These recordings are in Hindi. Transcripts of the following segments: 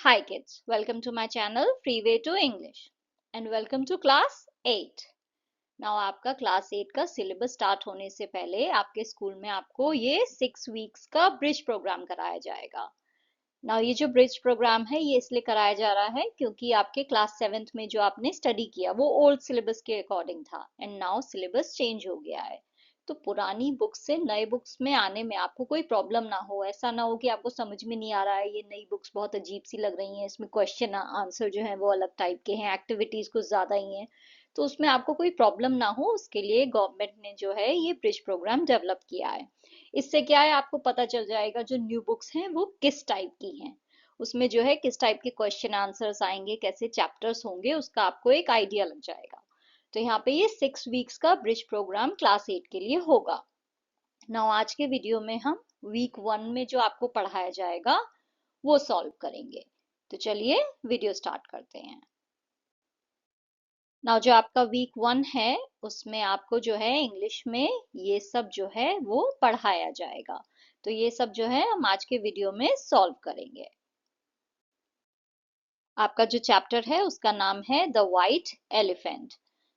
Hi kids, welcome to my channel Freeway to English and welcome to class 8. Now आपका क्लास 8 का सिलेबस स्टार्ट होने से पहले आपके स्कूल में आपको ये 6 वीक्स का ब्रिज प्रोग्राम कराया जाएगा। नाउ ये जो ब्रिज प्रोग्राम है ये इसलिए कराया जा रहा है क्योंकि आपके क्लास 7th में जो आपने स्टडी किया वो ओल्ड सिलेबस के अकॉर्डिंग था एंड नाउ सिलेबस चेंज हो गया है। तो पुरानी बुक्स से नए बुक्स में आने में आपको कोई प्रॉब्लम ना हो, ऐसा ना हो कि आपको समझ में नहीं आ रहा है, ये नई बुक्स बहुत अजीब सी लग रही हैं, इसमें क्वेश्चन आंसर जो है वो अलग टाइप के हैं, एक्टिविटीज कुछ ज्यादा ही हैं। तो उसमें आपको कोई प्रॉब्लम ना हो उसके लिए गवर्नमेंट ने जो है ये ब्रिज प्रोग्राम डेवलप किया है। इससे क्या है, आपको पता चल जाएगा जो न्यू बुक्स हैं वो किस टाइप की हैं, उसमें जो है किस टाइप के क्वेश्चन आंसर्स आएंगे, कैसे चैप्टर्स होंगे, उसका आपको एक आइडिया लग जाएगा। तो यहाँ पे ये 6 वीक्स का ब्रिज प्रोग्राम क्लास 8 के लिए होगा। नाउ आज के वीडियो में हम वीक 1 में जो आपको पढ़ाया जाएगा वो सॉल्व करेंगे। तो चलिए वीडियो स्टार्ट करते हैं। नाउ जो आपका वीक 1 है उसमें आपको जो है इंग्लिश में ये सब जो है वो पढ़ाया जाएगा। तो ये सब जो है हम आज के वीडियो में सॉल्व करेंगे। आपका जो चैप्टर है उसका नाम है the white elephant.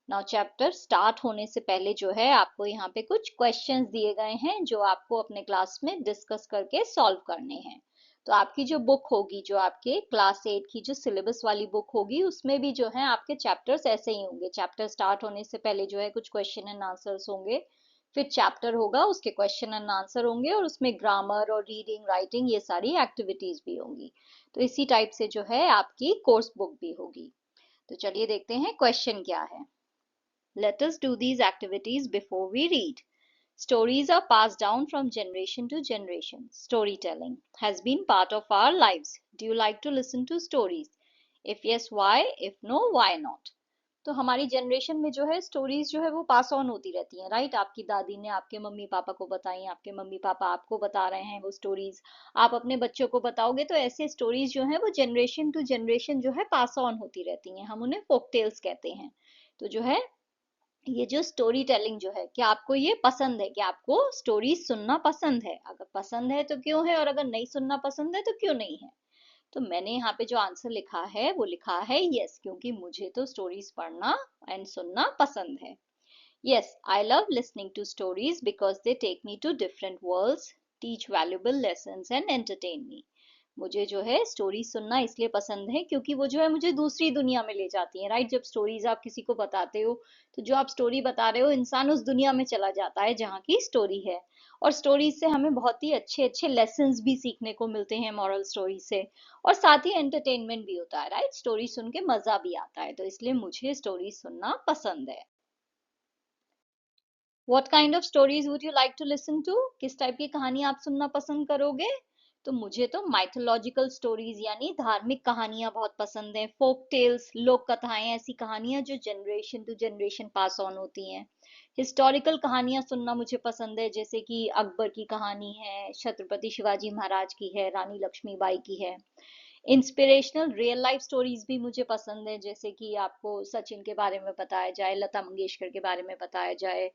Now chapter start होने से पहले जो है आपको यहाँ पे कुछ क्वेश्चंस दिए गए हैं जो आपको अपने क्लास में डिस्कस करके सॉल्व करने हैं। तो आपकी जो बुक होगी, जो आपके क्लास 8 की जो सिलेबस वाली बुक होगी, उसमें भी जो है आपके चैप्टर्स ऐसे ही होंगे। चैप्टर स्टार्ट होने से पहले जो है कुछ क्वेश्चन एंड आंसर्स होंगे, फिर चैप्टर होगा उसके क्वेश्चन एंड आंसर होंगे और उसमें ग्रामर और रीडिंग राइटिंग ये सारी एक्टिविटीज भी होंगी। तो इसी टाइप से जो है आपकी कोर्स बुक भी होगी। तो चलिए देखते हैं क्वेश्चन क्या है। Let us do these activities before we read. Stories are passed down from generation to generation. Storytelling has been part of our lives. Do you like to listen to stories? If yes, why? If no, why not? तो हमारी जनरेशन में जो है स्टोरीज जो है वो पास ऑन होती रहती हैं, राइट। आपकी दादी ने आपके मम्मी पापा को बताई, आपके मम्मी पापा आपको बता रहे हैं वो स्टोरीज, आप अपने बच्चों को बताओगे, तो ऐसे स्टोरीज जो है वो जनरेशन टू जनरेशन जो है पास ऑन होती रहती हैं। हम उन्हें फोक टेल्स कहते हैं। तो जो है ये जो स्टोरी टेलिंग जो है, क्या आपको ये पसंद है? क्या आपको स्टोरी सुनना पसंद है? अगर पसंद है तो क्यों है, और अगर नहीं सुनना पसंद है तो क्यों नहीं है? तो मैंने यहाँ पे जो आंसर लिखा है वो लिखा है यस, क्योंकि मुझे तो स्टोरीज पढ़ना एंड सुनना पसंद है। Yes, I love listening to stories because they take me to different worlds, teach valuable lessons and entertain me. मुझे जो है स्टोरी सुनना इसलिए पसंद है क्योंकि वो जो है मुझे दूसरी दुनिया में ले जाती है, राइट। जब स्टोरीज आप किसी को बताते हो तो जो आप स्टोरी बता रहे हो, इंसान उस दुनिया में चला जाता है जहाँ की स्टोरी है। और स्टोरीज से हमें बहुत ही अच्छे अच्छे लेसन्स भी सीखने को मिलते हैं, मॉरल स्टोरी से। और साथ ही एंटरटेनमेंट भी होता है, राइट। स्टोरी सुन के मजा भी आता है, तो इसलिए मुझे स्टोरी सुनना पसंद है। What kind of stories would you like to listen to? किस टाइप की कहानी आप सुनना पसंद करोगे? तो मुझे तो माइथोलॉजिकल स्टोरीज यानी धार्मिक कहानियां बहुत पसंद हैं। फोक टेल्स, लोक कथाएं, ऐसी कहानियां जो generation to generation pass on होती हैं। हिस्टोरिकल कहानियां सुनना मुझे पसंद है, जैसे कि अकबर की कहानी है, छत्रपति शिवाजी महाराज की है, रानी लक्ष्मीबाई की है। इंस्पिरेशनल रियल लाइफ स्टोरीज भी मुझे पसंद है, जैसे कि आपको सचिन के बारे में बताया जाए, लता मंगेशकर के बारे में बताया जाए,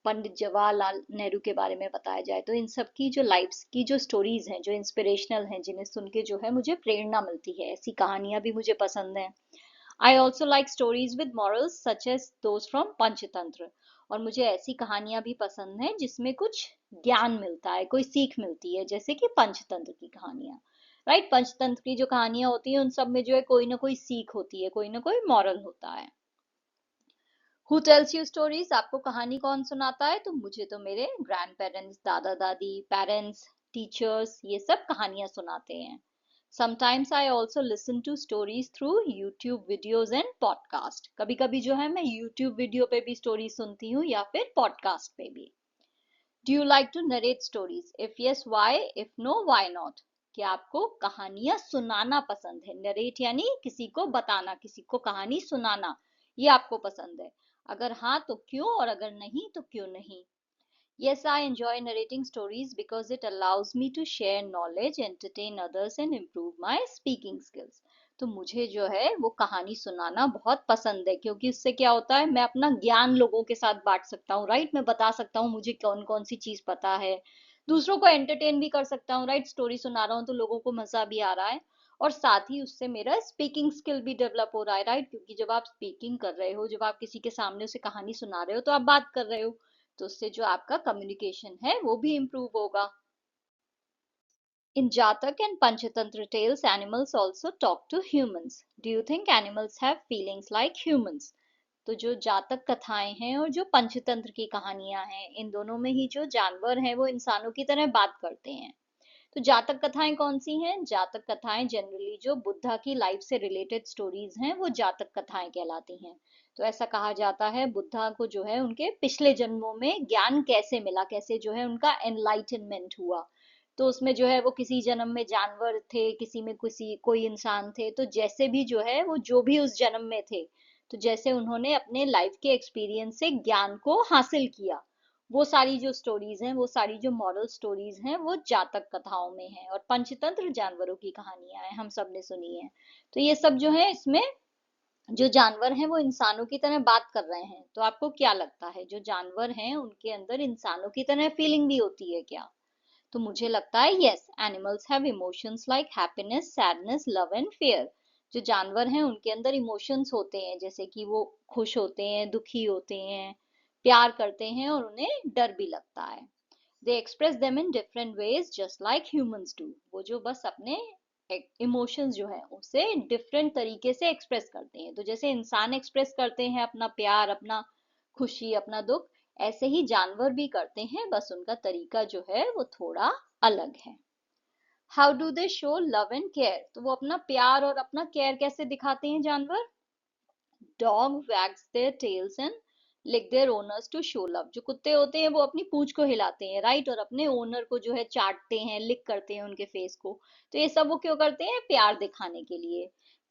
पंडित जवाहरलाल नेहरू के बारे में बताया जाए। तो इन सब की जो लाइफ्स की जो स्टोरीज हैं, जो इंस्पिरेशनल हैं, जिन्हें सुन के जो है मुझे प्रेरणा मिलती है, ऐसी कहानियां भी मुझे पसंद हैं। I also like stories with morals such as those from Panchatantra. और मुझे ऐसी कहानियां भी पसंद हैं जिसमें कुछ ज्ञान मिलता है, कोई सीख मिलती है, जैसे कि पंचतंत्र की कहानियां, राइट। पंचतंत्र की जो कहानियां होती हैं उन सब में जो है कोई ना कोई सीख होती है, कोई ना कोई मॉरल होता है। Who tells you stories? आपको कहानी कौन सुनाता है? तो मुझे तो मेरे ग्रैंड पेरेंट्स, दादा दादी, पेरेंट्स, टीचर्स, ये सब कहानियां सुनाते हैं। Sometimes I also listen to stories through YouTube videos and podcast. कभी कभी जो है मैं YouTube वीडियो पे भी स्टोरी सुनती हूँ या फिर पॉडकास्ट पे भी। Do you like to narrate stories? If yes, why? If no, why not? क्या आपको कहानियां सुनाना पसंद है? नरेट यानी किसी को बताना, किसी को कहानी सुनाना, ये आपको पसंद है? अगर हाँ तो क्यों, और अगर नहीं तो क्यों नहीं? Yes, I enjoy narrating stories because it allows me to share knowledge, entertain others and improve my speaking skills. तो मुझे जो है वो कहानी सुनाना बहुत पसंद है, क्योंकि उससे क्या होता है, मैं अपना ज्ञान लोगों के साथ बांट सकता हूँ, राइट। मैं बता सकता हूँ मुझे कौन कौन सी चीज पता है, दूसरों को एंटरटेन भी कर सकता हूँ, राइट। स्टोरी सुना रहा हूँ तो लोगों को मजा भी आ रहा है, और साथ ही उससे मेरा स्पीकिंग स्किल भी डेवलप हो रहा है, राइट? क्योंकि जब आप स्पीकिंग कर रहे हो, जब आप किसी के सामने उसे कहानी सुना रहे हो, तो आप बात कर रहे हो, तो उससे जो आपका कम्युनिकेशन है वो भी इम्प्रूव होगा। In Jatak and Panchatantra tales, animals also talk to humans. Do you think animals have feelings like humans? तो जो जातक कथाएं हैं और जो पंचतंत्र की कहानियां हैं, इन दोनों में ही जो जानवर हैं वो इंसानों की तरह बात करते हैं। तो जातक कथाएं कौन सी हैं? जातक कथाएं जनरली जो बुद्धा की लाइफ से रिलेटेड स्टोरीज हैं वो जातक कथाएं कहलाती हैं। तो ऐसा कहा जाता है बुद्धा को जो है उनके पिछले जन्मों में ज्ञान कैसे मिला, कैसे जो है उनका एनलाइटनमेंट हुआ। तो उसमें जो है वो किसी जन्म में जानवर थे, किसी में किसी कोई इंसान थे, तो जैसे भी जो है वो जो भी उस जन्म में थे, तो जैसे उन्होंने अपने लाइफ के एक्सपीरियंस से ज्ञान को हासिल किया, वो सारी जो स्टोरीज हैं, वो सारी जो मॉरल स्टोरीज हैं, वो जातक कथाओं में हैं। और पंचतंत्र जानवरों की कहानियां हैं, हम सब ने सुनी है। तो ये सब जो है, इसमें जो जानवर हैं वो इंसानों की तरह बात कर रहे हैं। तो आपको क्या लगता है, जो जानवर हैं उनके अंदर इंसानों की तरह फीलिंग भी होती है क्या? तो मुझे लगता है yes, animals have emotions like happiness, sadness, love and fear. जो जानवर हैं उनके अंदर इमोशंस होते हैं, जैसे कि वो खुश होते हैं, दुखी होते हैं, प्यार करते हैं, और उन्हें डर भी लगता है। They express them in different ways just like humans do. वो जो बस अपने इमोशंस जो है उसे डिफरेंट तरीके से एक्सप्रेस करते हैं। तो जैसे इंसान एक्सप्रेस करते हैं अपना प्यार, अपना खुशी, अपना दुख, ऐसे ही जानवर भी करते हैं, बस उनका तरीका जो है वो थोड़ा अलग है। How do they show love and care? तो वो अपना प्यार और अपना केयर कैसे दिखाते हैं जानवर? Dog wags their tails and lick their owners to show love. जो कुत्ते होते हैं वो अपनी पूंछ को हिलाते हैं, राइट, और अपने ओनर को जो है चाटते हैं, लिक करते हैं उनके फेस को। तो ये सब वो क्यों करते हैं? प्यार दिखाने के लिए।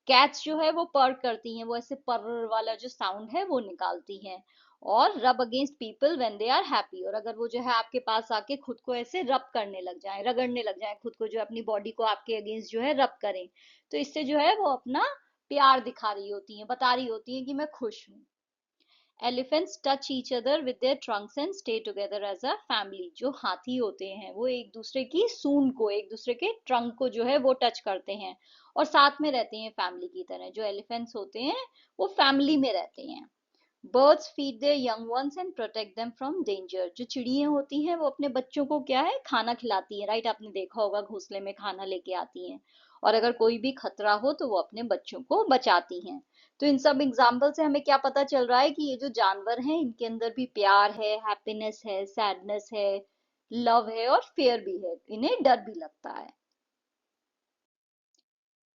कैट्स जो है वो पर्र करती हैं, वो ऐसे पर्र वाला जो साउंड है वो निकालती हैं। और rub against people when they are happy. और अगर वो जो है आपके पास आके खुद को ऐसे रब करने लग जाए, रगड़ने लग जाए खुद को, जो अपनी बॉडी को आपके अगेंस्ट जो है रब करें, तो इससे जो है वो अपना प्यार दिखा रही होती हैं, बता रही होती हैं कि मैं खुश हूँ। Elephants touch each other with their trunks and stay together as a family. जो हाथी होते हैं वो एक दूसरे की सूंड को, एक दूसरे के ट्रंक को जो है वो टच करते हैं और साथ में रहते हैं फैमिली की तरह। जो एलिफेंट्स होते हैं वो फैमिली में रहते हैं। Birds feed there young ones and protect them from danger. जो चिड़िया होती हैं वो अपने बच्चों को क्या है, खाना खिलाती हैं, राइट? आपने देखा होगा घोंसले में खाना लेके आती हैं, और अगर कोई भी खतरा हो तो वो अपने बच्चों को बचाती हैं। तो इन सब एग्जाम्पल से हमें क्या पता चल रहा है कि ये जो जानवर हैं इनके अंदर भी प्यार है, हैप्पीनेस है, सैडनेस है, लव है और फियर भी है, इन्हें डर भी लगता है।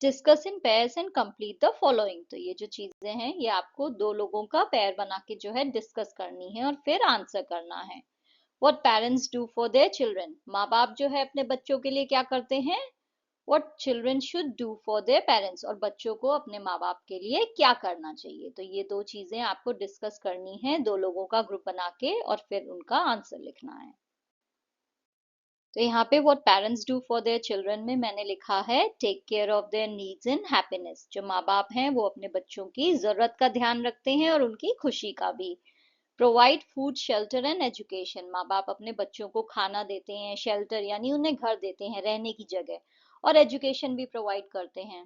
Discuss in pairs and complete the following. तो ये जो चीजें हैं ये आपको दो लोगों का पेयर बना के जो है डिस्कस करनी है और फिर आंसर करना है। What parents do for their children. माँ बाप जो है अपने बच्चों के लिए क्या करते हैं? What children should do for their parents. और बच्चों को अपने माँ बाप के लिए क्या करना चाहिए। तो ये दो चीजें आपको डिस्कस करनी है, दो लोगों का ग्रुप बना के, और फिर उनका आंसर लिखना है। तो यहाँ पे what parents do for their children में मैंने लिखा है take care of their needs and happiness. जो माँ बाप हैं वो अपने बच्चों की जरूरत का ध्यान रखते हैं और उनकी खुशी का भी। Provide food, shelter and education. माँ बाप अपने बच्चों को खाना देते हैं, शेल्टर यानी उन्हें घर देते हैं, रहने की जगह, और एजुकेशन भी प्रोवाइड करते हैं।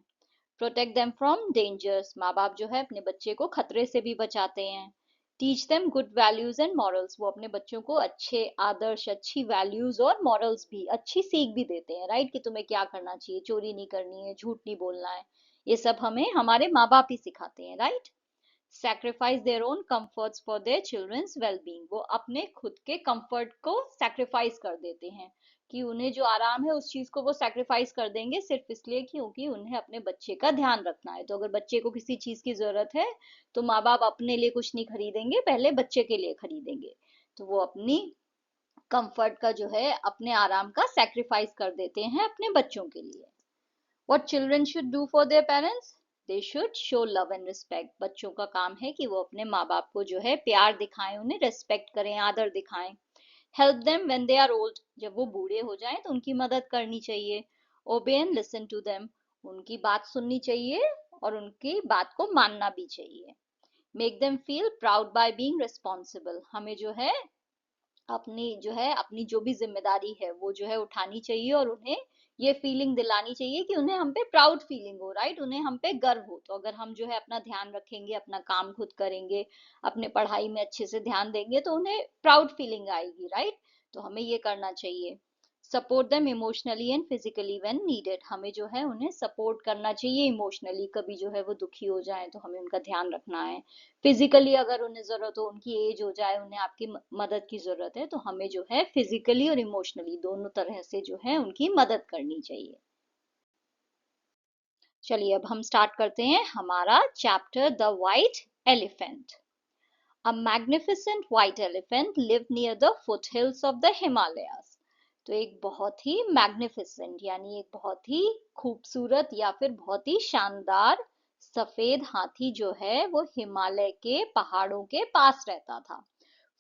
Protect them from dangers. माँ बाप जो है अपने बच्चे को खतरे से भी बचाते हैं। Teach them good values and morals. वो अपने बच्चों को अच्छे आदर्श, अच्छी वैल्यूज और मॉरल्स भी, अच्छी सीख भी देते हैं, राइट, कि तुम्हें क्या करना चाहिए, चोरी नहीं करनी है, झूठ नहीं बोलना है। ये सब हमें हमारे माँ बाप ही सिखाते हैं, right. Sacrifice their own comforts for their children's wellbeing. वो अपने खुद के कंफर्ट को सैक्रिफाइस कर देते हैं, कि उन्हें जो आराम है उस चीज को वो सैक्रिफाइस कर देंगे, सिर्फ इसलिए क्योंकि उन्हें अपने बच्चे का ध्यान रखना है। तो अगर बच्चे को किसी चीज की जरूरत है तो माँ बाप अपने लिए कुछ नहीं खरीदेंगे, पहले बच्चे के लिए खरीदेंगे। तो वो अपनी कंफर्ट का जो है, अपने आराम का सैक्रिफाइस कर देते हैं अपने बच्चों के लिए। What children should do for their parents? They should show love and respect. बच्चों का काम है कि वो अपने माँ बाप को जो है प्यार दिखाएं, उन्हें रेस्पेक्ट करें, आदर दिखाएं। Help them when they are old. जब वो बूढ़े हो जाएं तो उनकी मदद करनी चाहिए। Obey and listen to them. उनकी बात सुननी चाहिए और उनकी बात को मानना भी चाहिए। Make them feel proud by being responsible. हमें जो है अपनी जो भी जिम्मेदारी है वो जो है उठानी चाहिए और उन्हें ये फीलिंग दिलानी चाहिए कि उन्हें हम पे प्राउड फीलिंग हो, राइट, उन्हें हम पे गर्व हो। तो अगर हम जो है अपना ध्यान रखेंगे, अपना काम खुद करेंगे, अपने पढ़ाई में अच्छे से ध्यान देंगे, तो उन्हें प्राउड फीलिंग आएगी, राइट। तो हमें ये करना चाहिए। Support them emotionally and physically when needed, हमें जो है उन्हें सपोर्ट करना चाहिए इमोशनली, कभी जो है वो दुखी हो जाए तो हमें उनका ध्यान रखना है। फिजिकली अगर उन्हें जरूरत हो, उनकी एज हो जाए, उन्हें आपकी मदद की जरूरत है, तो हमें जो है फिजिकली और इमोशनली दोनों तरह से जो है उनकी मदद करनी चाहिए। चलिए अब हम स्टार्ट करते हैं हमारा chapter the white elephant. A magnificent white elephant lived near the foothills of the Himalayas. तो एक बहुत ही मैग्निफिसेंट यानी एक बहुत ही खूबसूरत या फिर बहुत ही शानदार सफेद हाथी जो है वो हिमालय के पहाड़ों के पास रहता था।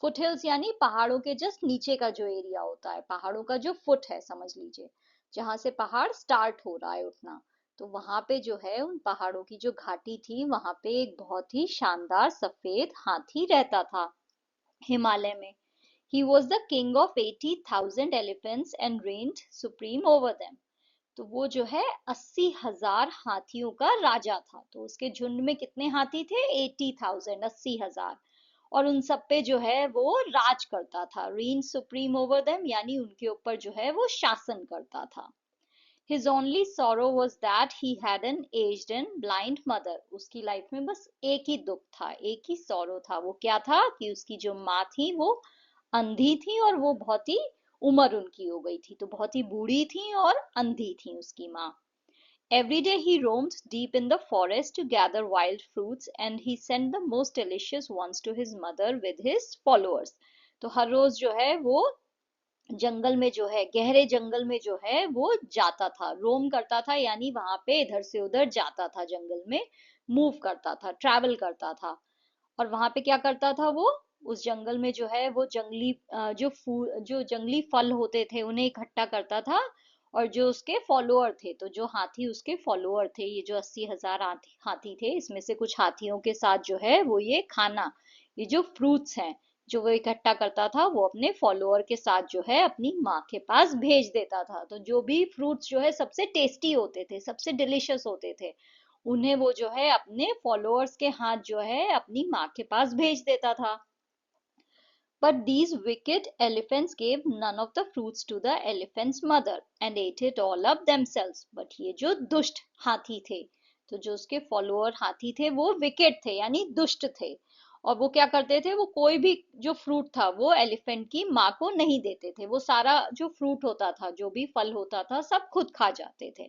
फुटहिल्स यानी पहाड़ों के जस्ट नीचे का जो एरिया होता है, पहाड़ों का जो फुट है समझ लीजिए, जहां से पहाड़ स्टार्ट हो रहा है उठना। तो वहां पे जो है उन पहाड़ों की जो घाटी थी वहां पे एक बहुत ही शानदार सफेद हाथी रहता था हिमालय में। He was the king of 80,000 elephants and reigned supreme over them. तो वो जो है 80,000 हाथियों का राजा था। तो उसके झुंड में कितने हाथी थे? 80,000, 80,000। और उन सब पे जो है वो राज करता था। रीन सुप्रीम ओवर देम यानी उनके ऊपर जो है वो शासन करता था। His only sorrow was that he had an aged and blind mother. उसकी लाइफ में बस एक ही दुख था, एक ही सॉरो था। वो क्या था कि उसकी जो माँ थी वो अंधी थी और वो बहुत ही उम्र उनकी हो गई थी, तो बहुत ही बूढ़ी थी और अंधी थी उसकी माँ। Every day he roamed deep in the forest to gather wild fruits and he sent the most delicious ones to his mother with his followers. तो हर रोज जो है वो जंगल में जो है, गहरे जंगल में जो है वो जाता था, रोम करता था, यानी वहां पे इधर से उधर जाता था, जंगल में मूव करता था, ट्रैवल करता था। और वहां पे क्या करता था वो? उस जंगल में जो है वो जंगली जो जंगली फल होते थे उन्हें इकट्ठा करता था। और जो उसके फॉलोअर थे, तो जो हाथी उसके फॉलोअर थे, ये जो 80,000 हाथी थे, इसमें से कुछ हाथियों के साथ जो है वो ये खाना, ये जो फ्रूट्स हैं जो वो इकट्ठा करता था, वो अपने फॉलोअर के साथ जो है अपनी माँ के पास भेज देता था। तो जो भी फ्रूट्स जो है सबसे टेस्टी होते थे, सबसे डिलिशियस होते थे, उन्हें वो जो है अपने फॉलोअर्स के हाथ जो है अपनी माँ के पास भेज देता था। But these wicked elephants gave none of the fruits to the elephant's mother and ate it all up themselves. But ये जो दुष्ट हाथी थे, तो जो उसके फॉलोअर हाथी थे वो विकेट थे यानी दुष्ट थे। और वो क्या करते थे? वो कोई भी जो फ्रूट था वो एलिफेंट की माँ को नहीं देते थे। वो सारा जो फ्रूट होता था, जो भी फल होता था, सब खुद खा जाते थे।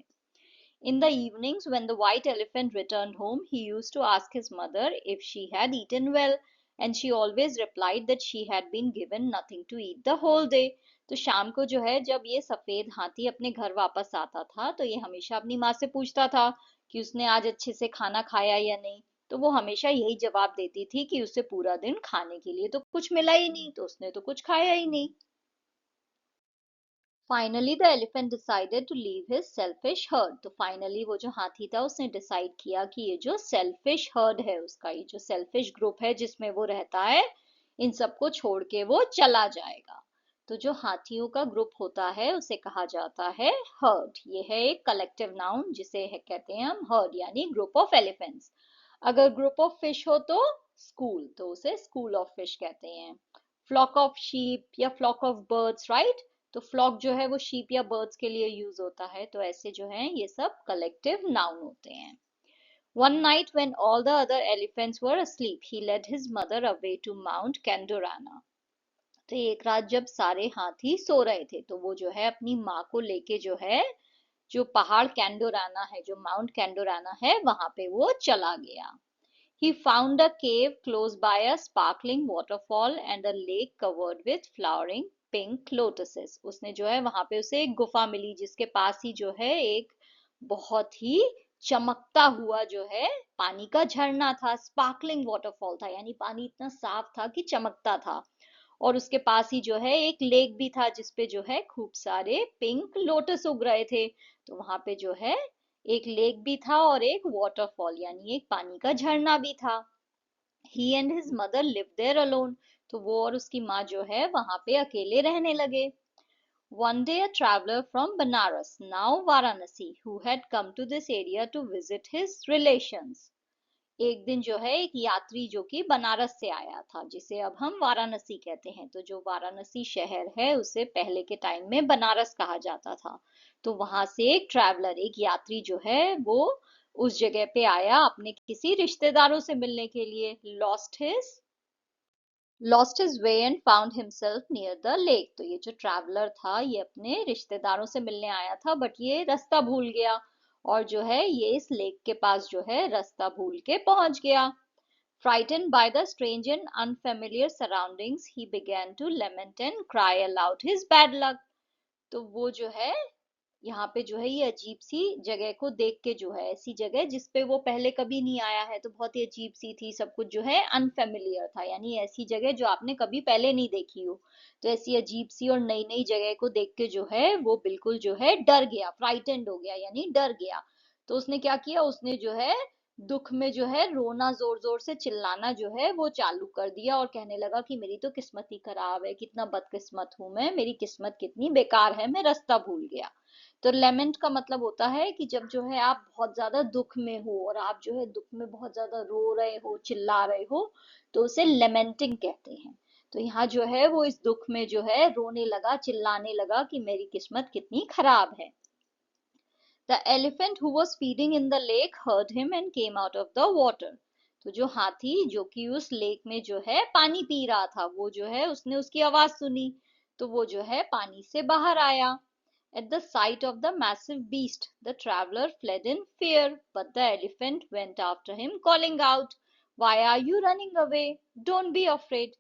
In the evenings, when the white elephant returned home, he used to ask his mother if she had eaten well, and she always replied that she had been given nothing to eat the whole day. तो शाम को जो है जब ये सफेद हाथी अपने घर वापस आता था, तो ये हमेशा अपनी माँ से पूछता था कि उसने आज अच्छे से खाना खाया या नहीं। तो वो हमेशा यही जवाब देती थी कि उसे पूरा दिन खाने के लिए तो कुछ मिला ही नहीं, तो उसने तो कुछ खाया ही नहीं। Finally the elephant decided to leave his selfish herd. तो फाइनली वो जो हाथी था उसने डिसाइड किया कि ये जो सेल्फिश हर्ड है उसका, ये जो सेल्फिश ग्रुप है जिसमें वो रहता है, इन सबको छोड़ के वो चला जाएगा। तो जो हाथियों का ग्रुप होता है उसे कहा जाता है हर्ड। ये है एक कलेक्टिव नाउन जिसे कहते हैं हम हर्ड, यानी ग्रुप ऑफ एलिफेंट्स। अगर ग्रुप ऑफ फिश हो तो स्कूल, तो उसे स्कूल ऑफ फिश कहते हैं। फ्लॉक ऑफ शीप या फ्लॉक ऑफ बर्ड्स, राइट। तो फ्लॉक जो है वो शीप या बर्ड्स के लिए यूज होता है। तो ऐसे जो है ये सब कलेक्टिव नाउन होते हैं। One night when all the other elephants were asleep, he led his mother away to Mount Kendorana. तो एक रात जब सारे हाथी सो रहे थे, तो वो जो है अपनी माँ को लेके जो है, जो पहाड़ कैंडोराना है, जो माउंट कैंडोराना है, वहां पे वो चला गया। He found a cave close by a sparkling waterfall and a lake covered with flowering pink lotuses. उसने जो है वहां पे उसे एक गुफा मिली जिसके पास ही जो है एक बहुत ही चमकता हुआ जो है पानी का झरना था। स्पार्कलिंग वाटरफॉल था यानी पानी इतना साफ था कि चमकता था। और उसके पास ही जो है एक लेक भी था जिसपे जो है खूब सारे पिंक लोटस उग रहे थे। तो वहां पे जो है एक लेक भी था और एक वाटरफॉल यानी एक पानी का झरना भी था। He and his mother live there alone. तो वो और उसकी माँ जो है वहां पे अकेले रहने लगे। One day, a traveler from Banaras, now Varanasi, who had come to this area to visit his relations. एक दिन जो है एक यात्री जो कि बनारस से आया था, जिसे अब हम वाराणसी कहते हैं। तो जो वाराणसी शहर है उसे पहले के टाइम में बनारस कहा जाता था। तो वहां से एक ट्रैवलर, एक यात्री जो है वो उस जगह पे आया अपने किसी रिश्तेदारों से मिलने के लिए। Lost his way and found himself near the lake. तो ये जो ट्रैवलर था ये अपने रिश्तेदारों से मिलने आया था, बट ये रास्ता भूल गया और जो है ये इस लेक के पास जो है रास्ता भूल के पहुंच गया। Frightened by the strange and unfamiliar surroundings, he began to lament and cry aloud his bad luck. तो वो जो है यहाँ पे जो है ये अजीब सी जगह को देख के जो है, ऐसी जगह जिस पे वो पहले कभी नहीं आया है, तो बहुत ही अजीब सी थी, सब कुछ जो है अनफेमिलियर था, यानी ऐसी जगह जो आपने कभी पहले नहीं देखी हो। तो ऐसी अजीब सी और नई नई जगह को देख के जो है वो बिल्कुल जो है डर गया, फ्राइटेंड हो गया यानी डर गया। तो उसने क्या किया, उसने जो है दुख में जो है रोना, जोर जोर से चिल्लाना जो है वो चालू कर दिया और कहने लगा कि मेरी तो किस्मत ही खराब है, कितना बदकिस्मत हूं मैं, मेरी किस्मत कितनी बेकार है, मैं रास्ता भूल गया। तो लेमेंट का मतलब होता है कि जब जो है आप बहुत ज्यादा दुख में हो और आप जो है दुख में बहुत ज्यादा रो रहे हो, चिल्ला रहे हो, तो उसे लेमेंटिंग कहते हैं। तो यहाँ जो है वो इस दुख में जो है रोने लगा, चिल्लाने लगा कि मेरी किस्मत कितनी खराब है। The elephant who was feeding in the lake heard him and came out of the water. तो जो हाथी जो कि उस लेक में जो है पानी पी रहा था, वो जो है उसने उसकी आवाज सुनी, तो वो जो है पानी से बाहर आया। At the sight of the massive beast, the traveler fled in fear, but the elephant went after him, calling out, "Why are you running away? Don't be afraid."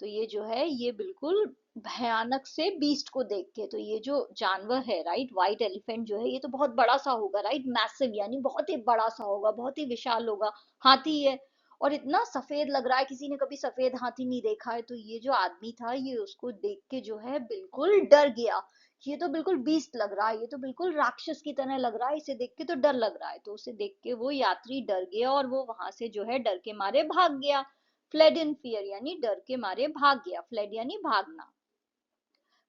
तो ये जो है ये बिल्कुल भयानक से बीस्ट को देख के, तो ये जो जानवर है राइट, व्हाइट एलिफेंट जो है ये तो बहुत बड़ा सा होगा राइट, मैसिव यानी बहुत ही बड़ा सा होगा, बहुत ही विशाल होगा, हाथी है और इतना सफेद लग रहा है, किसी ने कभी सफेद हाथी नहीं देखा है। तो ये जो आदमी था ये उसको देख के जो है बिल्कुल डर गया, ये तो बिल्कुल बीस्ट लग रहा है, ये तो बिल्कुल राक्षस की तरह लग रहा है, इसे देख के तो डर लग रहा है। तो उसे देख के वो यात्री डर गया और वो वहां से जो है डर के मारे भाग गया। फ्लेड इन फियर यानी डर के मारे भाग गया, फ्लेड यानी भागना।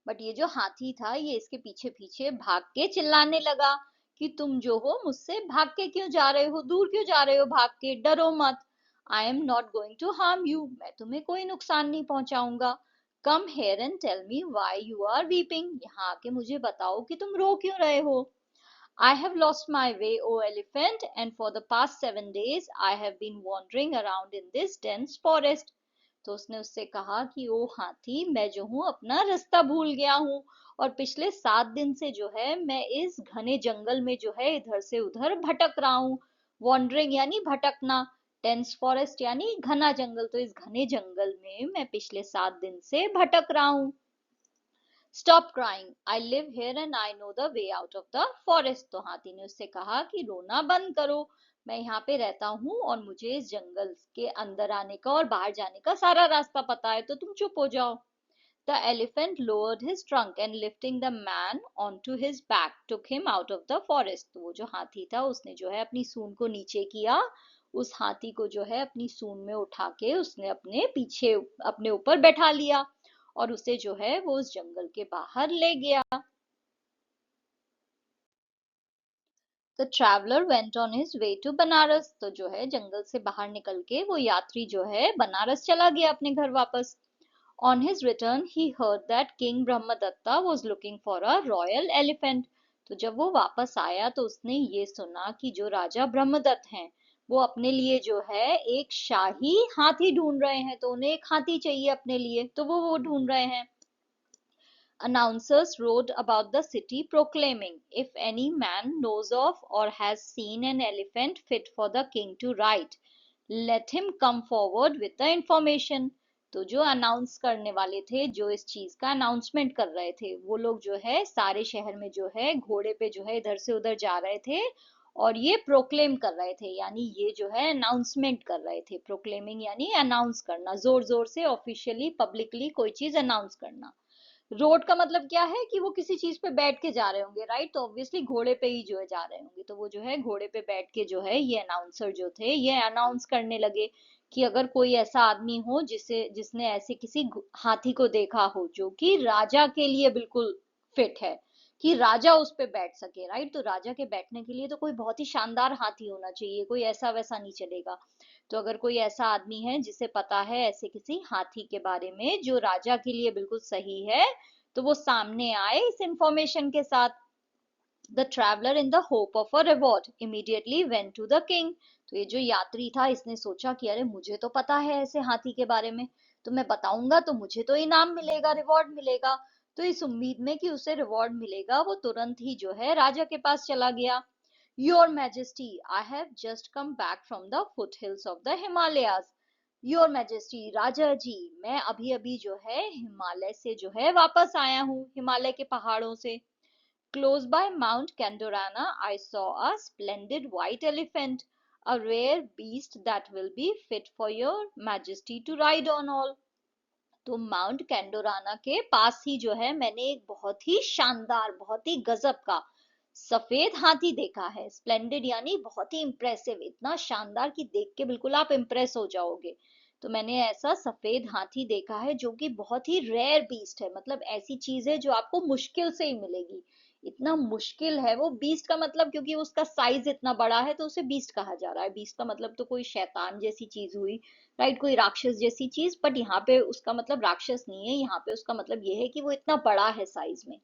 बट ये जो हाथी था ये इसके पीछे पीछे भाग के चिल्लाने लगा कि तुम जो हो मुझसे भाग के क्यों जा रहे हो, दूर क्यों जा रहे हो भाग के, डरो मत। I am not going to harm you, मैं तुम्हें कोई नुकसान नहीं पहुंचाऊंगा। Come here and tell me why you are weeping, यहाँ आके मुझे बताओ कि तुम रो क्यों रहे हो। I have lost my way, O elephant, and for the past 7 days I have been wandering around in this dense forest. तो उसने उससे कहा कि ओ हाथी, मैं जो हूँ अपना रास्ता भूल गया हूँ और पिछले 7 दिन से जो है मैं इस घने जंगल में जो है इधर से उधर भटक रहा हूँ। वॉन्डरिंग यानी भटकना, डेंस फॉरेस्ट यानी घना जंगल, तो इस घने जंगल में मैं पिछले 7 दिन से भटक रहा हूँ। Stop crying, I live here and I know the way out of the forest. तो हाथी ने उससे कहा कि रोना बंद करो, मैं यहाँ पे रहता हूँ और मुझे इस जंगल के अंदर आने का और बाहर जाने का सारा रास्ता पता है, तो तुम चुप हो जाओ। The elephant lowered his trunk and lifting the man onto his back took him out of the forest. तो वो जो हाथी था उसने जो है अपनी सूंड को नीचे किया, उस हाथी को जो है अपनी सूंड में उठा के उसने अपने पीछे अपने ऊपर बैठा लिया और उसे जो है वो उस जंगल के बाहर ले गया। The traveler went on his way to Banaras. तो जो है जंगल से बाहर निकल के वो यात्री जो है बनारस चला गया अपने घर वापस। On his return, he heard that King Brahmadatta was looking for a royal elephant. तो जब वो वापस आया तो उसने ये सुना कि जो राजा ब्रह्मदत्त हैं वो अपने लिए जो है एक शाही हाथी ढूंढ रहे हैं, तो उन्हें एक हाथी चाहिए अपने लिए, तो वो ढूंढ रहे हैं। Announcers rode about the city proclaiming, if any man knows of or has seen an elephant fit for the king to ride, let him come forward with the information. तो जो अनाउंस करने वाले थे, जो इस चीज का अनाउंसमेंट कर रहे थे, वो लोग जो है सारे शहर में जो है घोड़े पे जो है इधर से उधर जा रहे थे और ये प्रोक्लेम कर रहे थे, यानी ये जो है अनाउंसमेंट कर रहे थे। प्रोक्लेमिंग यानी अनाउंस करना, जोर जोर से ऑफिशियली पब्लिकली कोई चीज अनाउंस करना। रोड का मतलब क्या है कि वो किसी चीज पे बैठ के जा रहे होंगे राइट, तो ऑब्वियसली घोड़े पे ही जो है जा रहे होंगे, तो वो जो है घोड़े पे बैठ के जो है ये अनाउंसर जो थे ये अनाउंस करने लगे कि अगर कोई ऐसा आदमी हो जिसने ऐसे किसी हाथी को देखा हो जो कि राजा के लिए बिल्कुल फिट है कि राजा उस पे बैठ सके, राइट। तो राजा के बैठने के लिए तो कोई बहुत ही शानदार हाथी होना चाहिए, कोई ऐसा वैसा नहीं चलेगा। तो अगर कोई ऐसा आदमी है जिसे पता है ऐसे किसी हाथी के बारे में जो राजा के लिए बिल्कुल सही है, तो वो सामने आए इस इंफॉर्मेशन के साथ। The traveler in the hope of a reward immediately went to the king. तो ये जो यात्री था इसने सोचा कि अरे मुझे तो पता है ऐसे हाथी के बारे में, तो मैं बताऊंगा तो मुझे तो इनाम मिलेगा, रिवॉर्ड मिलेगा। तो इस उम्मीद में कि उसे रिवॉर्ड मिलेगा वो तुरंत ही जो है राजा के पास चला गया। Your majesty, I have just come back from the foot hills of the Himalayas. Your majesty, राजा जी, मैं अभी अभी जो है हिमालय से जो है वापस आया हूँ, हिमालय के पहाड़ों से। Close by Mount Candorana, I saw a splendid white elephant, a rare beast that will be fit for your majesty to ride on all. तो माउंट कैंडोराना के पास ही जो है मैंने एक बहुत ही शानदार, बहुत ही गजब का सफेद हाथी देखा है। स्प्लेंडेड यानी बहुत ही इंप्रेसिव, इतना शानदार कि देख के बिल्कुल आप इंप्रेस हो जाओगे। तो मैंने ऐसा सफेद हाथी देखा है जो कि बहुत ही रेयर बीस्ट है, मतलब ऐसी चीज है जो आपको मुश्किल से ही मिलेगी। इतना मुश्किल है वो बीस्ट का मतलब, क्योंकि उसका साइज इतना बड़ा है तो उसे बीस्ट कहा जा रहा है। बीस्ट का मतलब तो कोई शैतान जैसी चीज हुई, राइट, कोई राक्षस जैसी चीज। बट यहाँ पे उसका मतलब राक्षस नहीं है, यहाँ पे उसका मतलब ये है कि वो इतना बड़ा है साइज में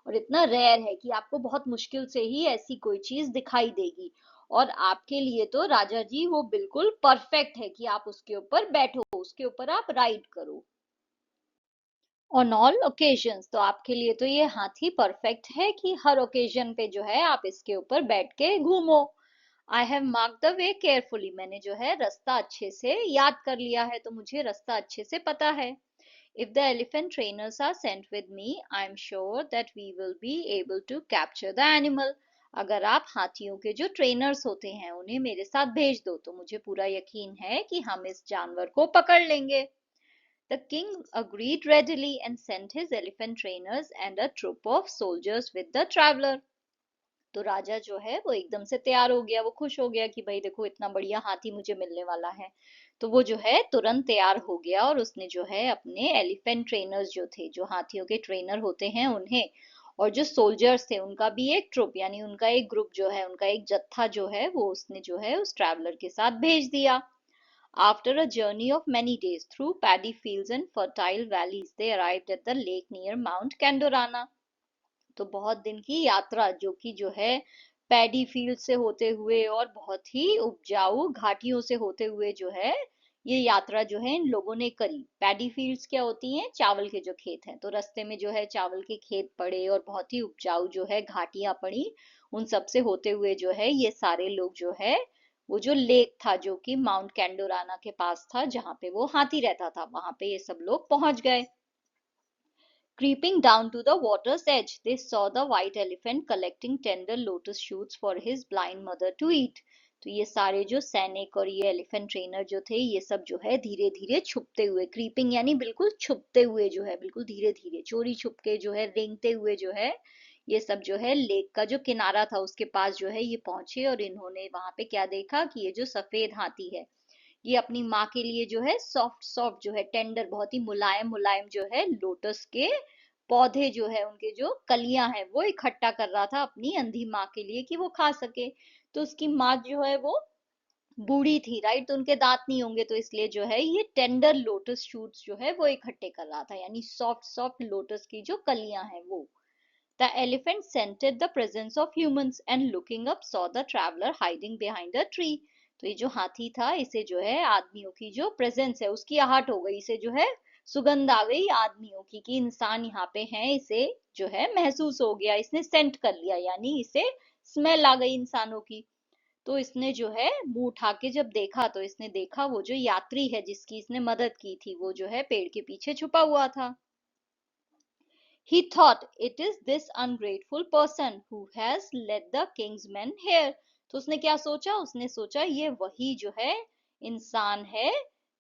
और इतना रेयर है कि आपको बहुत मुश्किल से ही ऐसी कोई चीज दिखाई देगी। और आपके लिए तो राजा जी वो बिल्कुल परफेक्ट है कि आप उसके ऊपर बैठो, उसके ऊपर आप राइड करो। ऑन ऑल ओकेजन्स, तो आपके लिए तो ये हाथी परफेक्ट है कि हर ओकेजन पे जो है आप इसके ऊपर बैठ के घूमो। I have mark the way carefully, मैंने जो है रास्ता अच्छे से याद कर लिया है, तो मुझे रास्ता अच्छे से पता है। If the elephant trainers are sent with me, I am sure that we will be able to capture the animal. अगर आप हाथियों के जो ट्रेनर्स होते हैं उन्हें मेरे साथ भेज दो तो मुझे पूरा यकीन है कि हम इस जानवर को पकड़ लेंगे। The king agreed readily and sent his elephant trainers and a troop of soldiers with the traveler. तो राजा जो है वो एकदम से तैयार हो गया, वो खुश हो गया कि भाई देखो इतना बढ़िया हाथी मुझे मिलने वाला है। तो वो जो है तुरंत तैयार हो गया और उसने जो है अपने एलिफेंट ट्रेनर्स जो थे, जो हाथियों के ट्रेनर होते हैं उन्हें, और जो सोल्जर्स थे उनका भी एक ट्रुप यानी उनका एक ग्रुप जो है, उनका एक जत्था जो है वो उसने जो है उस ट्रैवलर के साथ भेज दिया। After a journey of many days through paddy fields and fertile valleys, they arrived at the lake near Mount Candorana. तो बहुत दिन की यात्रा जो कि जो है पैडी फील्ड से होते हुए और बहुत ही उपजाऊ घाटियों से होते हुए जो है ये यात्रा जो है इन लोगों ने करी। पैडी फील्ड्स क्या होती हैं? चावल के जो खेत हैं। तो रास्ते में जो है चावल के खेत पड़े और बहुत ही उपजाऊ जो है घाटियां पड़ी, उन सब से होते हुए जो है ये सारे लोग जो है वो जो लेक था जो कि माउंट कैंडोराना के पास था जहां पे वो हाथी रहता था, वहां पे ये सब लोग पहुंच गए। Creeping down to the water's edge, they saw the white elephant collecting tender lotus shoots for his blind mother to eat. तो ये सारे जो सैनिक और ये एलिफेंट ट्रेनर जो थे ये सब जो है धीरे धीरे छुपते हुए, क्रीपिंग यानी बिल्कुल छुपते हुए जो है, बिल्कुल धीरे धीरे चोरी छुप के जो है रेंगते हुए जो है ये सब जो है लेक का जो किनारा था उसके पास जो है ये पहुंचे। और इन्होंने वहां पे क्या देखा कि ये जो सफेद हाथी है ये अपनी माँ के लिए जो है सॉफ्ट सॉफ्ट जो है टेंडर, बहुत ही मुलायम मुलायम जो है लोटस के पौधे जो है उनके जो कलियां हैं वो इकट्ठा कर रहा था अपनी अंधी माँ के लिए कि वो खा सके। तो उसकी माँ जो है वो बूढ़ी थी, राइट, तो उनके दांत नहीं होंगे, तो इसलिए जो है ये टेंडर लोटस शूट्स जो है वो इकट्ठे कर रहा था, यानी सॉफ्ट सॉफ्ट लोटस की जो कलियां हैं वो। The elephant scented the presence of humans and looking up saw the traveler hiding behind a tree. तो ये जो हाथी था इसे जो है आदमियों की जो प्रेजेंस है उसकी आहट हो गई, इसे जो है सुगंध आ गई आदमियों की कि इंसान यहाँ पे हैं, इसे जो है महसूस हो गया, इसने सेंट कर लिया यानी इसे स्मेल आ गई इंसानों की। तो इसने जो है मुंह उठा के जब देखा तो इसने देखा वो जो यात्री है जिसकी इसने मदद की थी वो जो है पेड़ के पीछे छुपा हुआ था। He thought, it is this ungrateful person who has led the king's men here. तो उसने क्या सोचा? उसने सोचा ये वही जो है इंसान है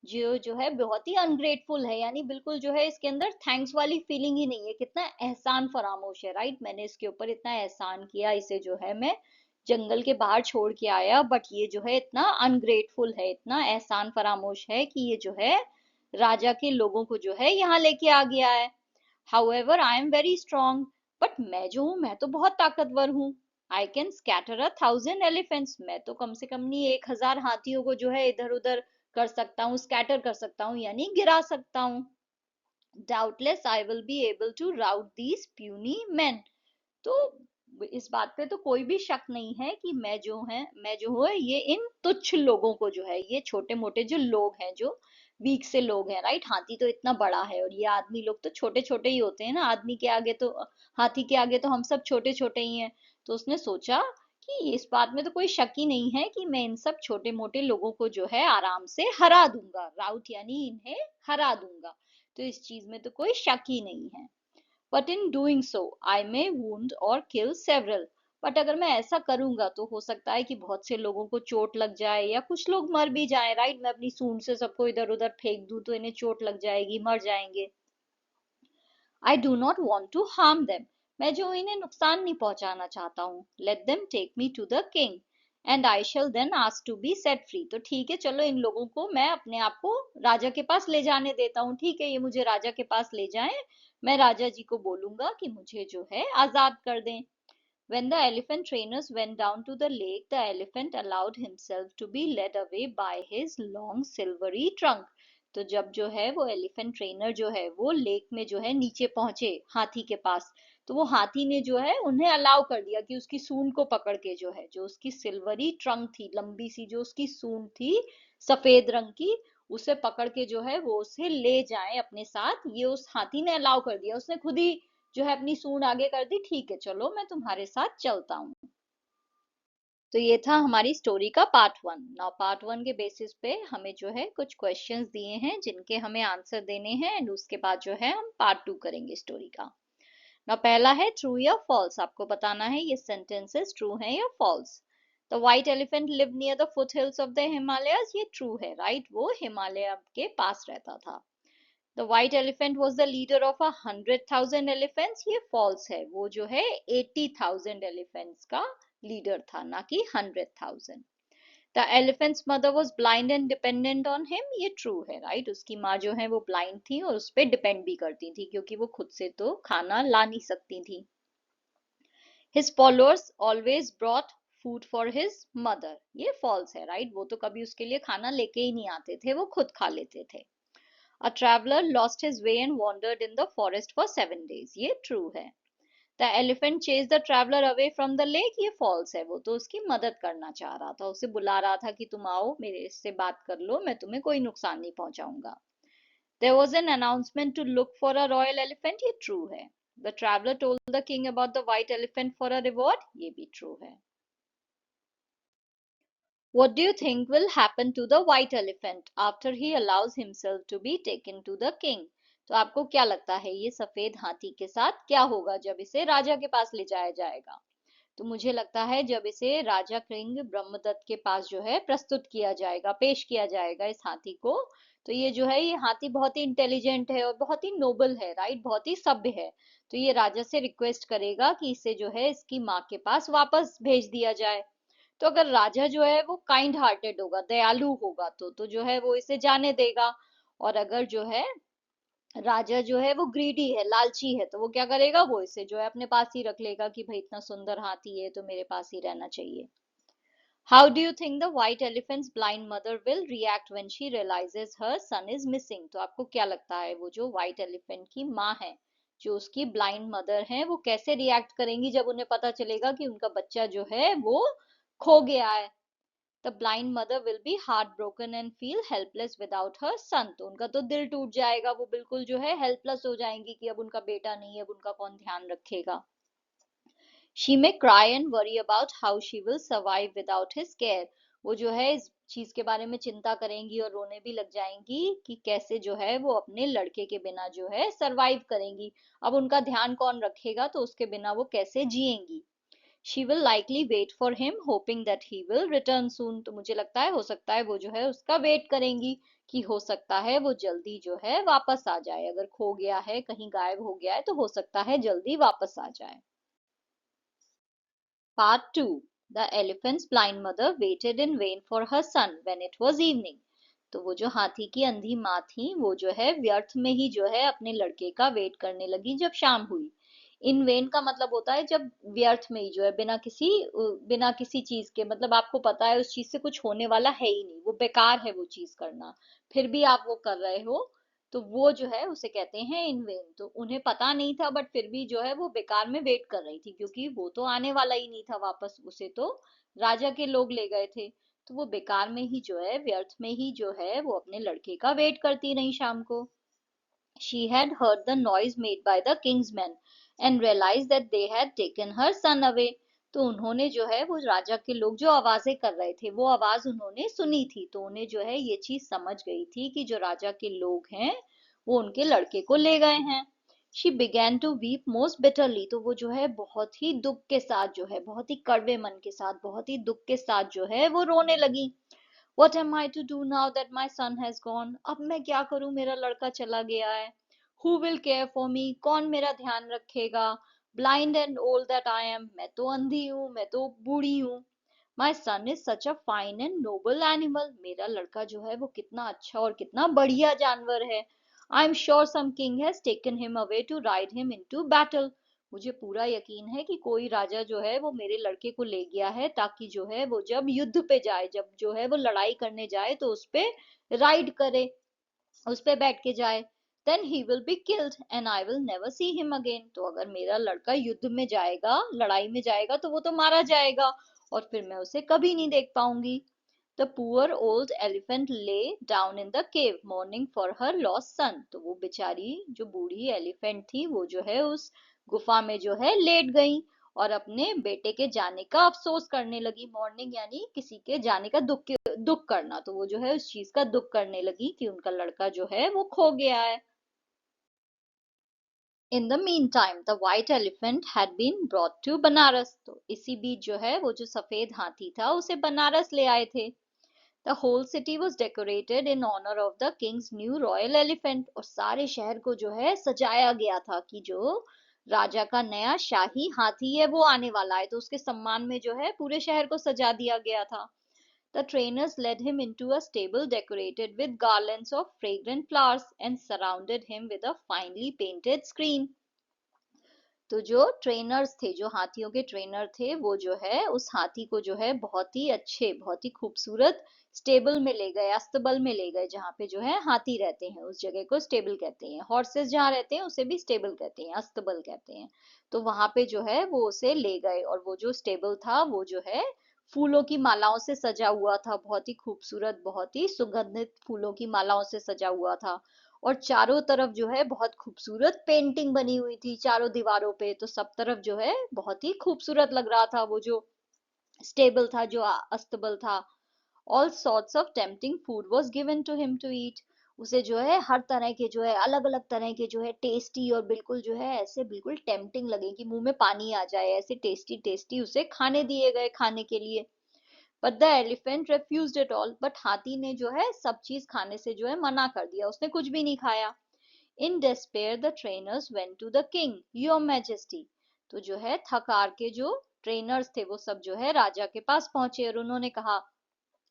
जो है बहुत ही अनग्रेटफुल है, यानी बिल्कुल जो है इसके अंदर थैंक्स वाली फीलिंग ही नहीं है। कितना एहसान फरामोश है, राइट, मैंने इसके ऊपर इतना एहसान किया, इसे जो है मैं जंगल के बाहर छोड़ के आया, बट ये जो है इतना अनग्रेटफुल है, इतना एहसान फरामोश है कि ये जो है राजा के लोगों को जो है यहाँ लेके आ गया है। However, I am very strong. But मैं जो हूँ, मैं तो बहुत ताकतवर हूँ। आई कैन स्कैटर 1,000 एलिफेंट्स, मैं तो कम से कम नहीं 1,000 हाथियों को जो है इधर उधर कर सकता हूँ, स्कैटर कर सकता हूँ, यानी गिरा सकता हूँ। Doubtless I will be able to rout these puny man. तो इस बात पे तो कोई भी शक नहीं है कि मैं जो हूँ ये इन तुच्छ लोगों को जो है, ये छोटे मोटे जो लोग हैं, जो वीक से लोग हैं, राइट। हाथी तो इतना बड़ा है और ये आदमी लोग तो छोटे छोटे ही होते हैं ना, आदमी के आगे तो, हाथी के आगे तो हम सब छोटे छोटे ही हैं। तो उसने सोचा कि इस बात में तो कोई शक ही नहीं है कि मैं इन सब छोटे मोटे लोगों को जो है आराम से हरा दूंगा, राउट यानी इन्हें हरा दूंगा। तो इस चीज में तो कोई शक ही नहीं है। But in doing so, I may wound or kill several. But अगर मैं ऐसा करूंगा तो हो सकता है कि बहुत से लोगों को चोट लग जाए या कुछ लोग मर भी जाएं, राइट। मैं अपनी सूंड से सबको इधर उधर फेंक दूं तो इन्हें चोट लग जाएगी, मर जाएंगे। I do not want to harm them, मैं जो इन्हें नुकसान नहीं पहुंचाना चाहता हूँ। Let them take me to the king and I shall then ask to be set free. तो ठीक है, चलो इन लोगों को मैं अपने आप को राजा के पास ले जाने देता हूँ। ठीक है, ये मुझे राजा के पास ले जाएं, मैं राजा जी को बोलूंगा कि मुझे जो है आजाद कर दें। When the elephant trainers went down to the lake, the elephant allowed himself to be led away by his long silvery trunk. तो जब जो है वो एलिफेंट ट्रेनर जो है वो लेक में जो है नीचे पहुंचे हाथी के पास, तो वो हाथी ने जो है उन्हें अलाउ कर दिया कि उसकी सूंड को पकड़ के जो है, जो उसकी सिल्वरी ट्रंक थी, लंबी सी जो उसकी सूंड थी सफेद रंग की, उसे पकड़ के जो है वो उसे ले जाए अपने साथ। ये उस हाथी ने अलाउ कर दिया, उसने खुद ही जो है अपनी सूंड आगे कर दी, ठीक है चलो मैं तुम्हारे साथ चलता हूँ। तो ये था हमारी स्टोरी का पार्ट 1। नाउ पार्ट 1 के बेसिस पे हमें जो है कुछ क्वेश्चंस दिए हैं जिनके हमें आंसर देने हैं, एंड उसके बाद जो है हम पार्ट 2 करेंगे स्टोरी का। नाउ पहला है ट्रू या फॉल्स, आपको बताना है ये सेंटेंसेस ट्रू हैं या false. The white elephant live near the foot hills of the Himalayas, ये ट्रू है, राइट, वो हिमालय के पास रहता था। The white elephant was the leader of 100,000 elephants, ये false है, वो जो है 80,000 elephants का लीडर था, ना कि 100,000। The elephant's mother was blind and dependent on him, ये true है, right, उसकी माँ जो है वो blind थी और उस पे depend भी करती थी क्योंकि वो खुद से तो खाना ला नहीं सकती थी। His followers always brought food for his mother, ये false है, right, वो तो कभी उसके लिए खाना लेके ही नहीं आते थे, वो खुद खा लेते थे। A traveler lost his way and wandered in the forest for 7 days, ये true है। The elephant chased the traveler away from the lake, ये false है, वो तो उसकी मदद करना चाह रहा था, उसे बुला रहा था कि तुम आओ मेरे से बात कर लो, मैं तुम्हें कोई नुकसान नहीं पहुंचाऊंगा। There was an announcement to look for a royal elephant, ये true है। The traveler told the king about the white elephant for a reward, ये भी true है। What do you think will happen to the white elephant after he allows himself to be taken to the king? तो आपको क्या लगता है ये सफेद हाथी के साथ क्या होगा जब इसे राजा के पास ले जाया जाएगा? तो मुझे लगता है जब इसे राजा किंग ब्रह्मदत्त के पास जो है प्रस्तुत किया जाएगा, पेश किया जाएगा इस हाथी को, तो ये जो है ये हाथी बहुत ही इंटेलिजेंट है और बहुत ही नोबल है, राइट, बहुत ही सभ्य है। तो ये राजा से रिक्वेस्ट करेगा कि इसे जो है इसकी माँ के पास वापस भेज दिया जाए। तो अगर राजा जो है वो काइंड हार्टेड होगा, दयालु होगा, तो जो है वो इसे जाने देगा। और अगर जो है राजा जो है वो ग्रीडी है, लालची है, तो वो क्या करेगा, वो इसे जो है अपने पास ही रख लेगा कि भाई इतना सुंदर हाथी है तो मेरे पास ही रहना चाहिए। How do you think the white elephant's blind mother will react when she realises her son is missing? तो आपको क्या लगता है वो जो व्हाइट एलिफेंट की माँ है, जो उसकी ब्लाइंड मदर है, वो कैसे रिएक्ट करेंगी जब उन्हें पता चलेगा कि उनका बच्चा जो है वो खो गया है? The blind mother will be heartbroken and feel helpless without her son, तो उनका तो दिल टूट जाएगा, वो बिल्कुल जो है हेल्पलेस हो जाएंगी कि अब उनका बेटा नहीं है, अब उनका कौन ध्यान रखेगा। She may cry and worry about how she will survive without his care, वो जो है इस चीज के बारे में चिंता करेंगी और रोने भी लग जाएंगी कि कैसे जो है वो अपने लड़के के बिना जो है सरवाइव करेंगी, अब उनका ध्यान कौन रखेगा, तो उसके बिना वो कैसे जिएंगी। She will likely wait for him hoping that he will return soon, तो मुझे लगता है हो सकता है वो जो है उसका वेट करेंगी कि हो सकता है वो जल्दी जो है वापस आ जाए, अगर खो गया है कहीं गायब हो गया है तो हो सकता है जल्दी वापस आ जाए। Part 2। The elephant's blind mother waited in vain for her son when it was evening। तो वो जो हाथी की अंधी माँ थी वो जो है व्यर्थ में ही जो है अपने लड़के का वेट करने लगी जब शाम हुई। इन वेन का मतलब होता है जब व्यर्थ में ही जो है, बिना किसी चीज के, मतलब आपको पता है उस चीज से कुछ होने वाला है ही नहीं, वो बेकार है वो चीज करना, फिर भी आप वो कर रहे हो, तो वो जो है उसे कहते हैं इन वेन। तो उन्हें पता नहीं था, बट फिर भी जो है वो बेकार में वेट कर रही थी, क्योंकि वो तो आने वाला ही नहीं था वापस, उसे तो राजा के लोग ले गए थे। तो वो बेकार में ही जो है, व्यर्थ में ही जो है, वो अपने लड़के का वेट करती रही शाम को। She had heard the noise made by the king's men and realized that they had taken her son away. तो उन्होंने जो है, वो राजा के लोग जो आवाजें कर रहे थे, वो आवाज उन्होंने सुनी थी, तो उन्हें जो है ये चीज समझ गई थी कि जो राजा के लोग हैं वो उनके लड़के को ले गए हैं। She began to weep most bitterly, तो वो जो है बहुत ही दुख के साथ जो है, बहुत ही कड़वे मन के साथ, बहुत ही दुख के साथ जो है वो रोने लगी। What am I to do now that my son has gone? अब मैं क्या करूं, मेरा लड़का चला गया है। Who will care for me? कौन मेरा ध्यान रखेगा? Blind and old that I am, मैं तो अंधी हूँ, मैं तो बूढ़ी हूँ। My son is such a fine and noble animal, मेरा लड़का जो है वो कितना अच्छा और कितना बढ़िया जानवर है। I am sure some king has taken him away to ride him into battle. मुझे पूरा यकीन है कि कोई राजा जो है वो मेरे लड़के को ले गया है, ताकि जो है वो जब युद्ध पे जाए, जब जो है वो लड़ाई करने जाए, तो उस पे राइड करे, उस पे बैठ के जाए। Then he will be killed and I will never see him again. तो अगर मेरा लड़का युद्ध में जाएगा, लड़ाई में जाएगा, तो वो तो मारा जाएगा, और फिर मैं उसे कभी नहीं देख पाऊंगी। The poor old elephant lay down in the cave mourning for her lost son. तो वो बेचारी जो बूढ़ी एलिफेंट थी, वो जो है उस गुफा में जो है लेट गई, और अपने बेटे के जाने का अफसोस करने लगी। मॉर्निंग यानी किसी के जाने का दुख करना, तो वो जो है उस चीज का दुख करने लगी कि उनका लड़का जो है वो खो गया है। In the mean time the white elephant had been brought to Banaras. तो इसी बीच जो है वो जो सफेद हाथी था, उसे बनारस ले आए थे। The whole city was decorated in honor of the king's new royal elephant। और सारे शहर को जो है सजाया गया था कि जो राजा का नया शाही हाथी है वो आने वाला है, तो उसके सम्मान में जो है पूरे शहर को सजा दिया गया था। The trainers led him into a stable decorated with garlands of fragrant flowers and surrounded him with a finely painted screen। तो जो ट्रेनर्स थे, जो हाथियों के ट्रेनर थे, वो जो है उस हाथी को जो है बहुत ही अच्छे, बहुत ही खूबसूरत स्टेबल में ले गए, अस्तबल में ले गए, जहाँ पे जो है हाथी रहते हैं, उस जगह को स्टेबल कहते हैं। हॉर्सेस जहाँ रहते हैं उसे भी स्टेबल कहते हैं, अस्तबल कहते हैं। तो वहां पे जो है वो उसे ले गए, और वो जो स्टेबल था वो जो है फूलों की मालाओं से सजा हुआ था, बहुत ही खूबसूरत, बहुत ही सुगंधित फूलों की मालाओं से सजा हुआ था। और चारों तरफ जो है बहुत खूबसूरत पेंटिंग बनी हुई थी चारों दीवारों पे, तो सब तरफ जो है बहुत ही खूबसूरत लग रहा था वो जो स्टेबल था, जो अस्तबल था। All sorts of tempting food was given to him to eat. उसे जो है हर तरह के जो है, अलग अलग तरह के जो है टेस्टी, और बिल्कुल जो है ऐसे बिल्कुल टेम्पटिंग लगे कि मुंह में पानी आ जाए, ऐसे टेस्टी टेस्टी उसे खाने दिए गए, खाने के लिए। But the elephant refused it all. But हाथी ने जो है सब चीज खाने से जो है मना कर दिया, उसने कुछ भी नहीं खाया। इन despair the trainers went to the king, your majesty। तो जो है थक हार के जो ट्रेनर्स थे वो सब जो है राजा के पास पहुंचे, और उन्होंने कहा,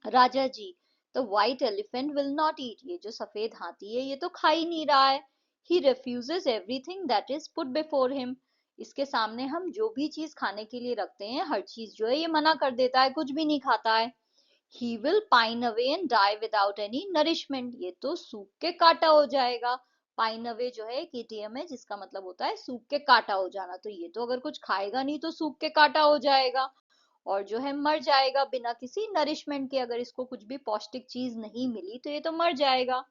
राजा जी, the white elephant will not eat. ये जो सफेद हाथी है ये तो खा ही नहीं रहा है। ही refuses everything that is put before him। इसके सामने हम जो भी चीज खाने के लिए रखते हैं, हर चीज जो है ये मना कर देता है, कुछ भी नहीं खाता है। He will pine away and die without any nourishment। ये तो सूख के काटा हो जाएगा। पाइन अवे जो है एक इडियम है जिसका मतलब होता है सूख के काटा हो जाना, तो ये तो अगर कुछ खाएगा नहीं तो सूख के काटा हो जाएगा, और जो है मर जाएगा बिना किसी नरिशमेंट के। अगर इसको कुछ भी पौष्टिक चीज नहीं मिली तो ये तो मर जाएगा।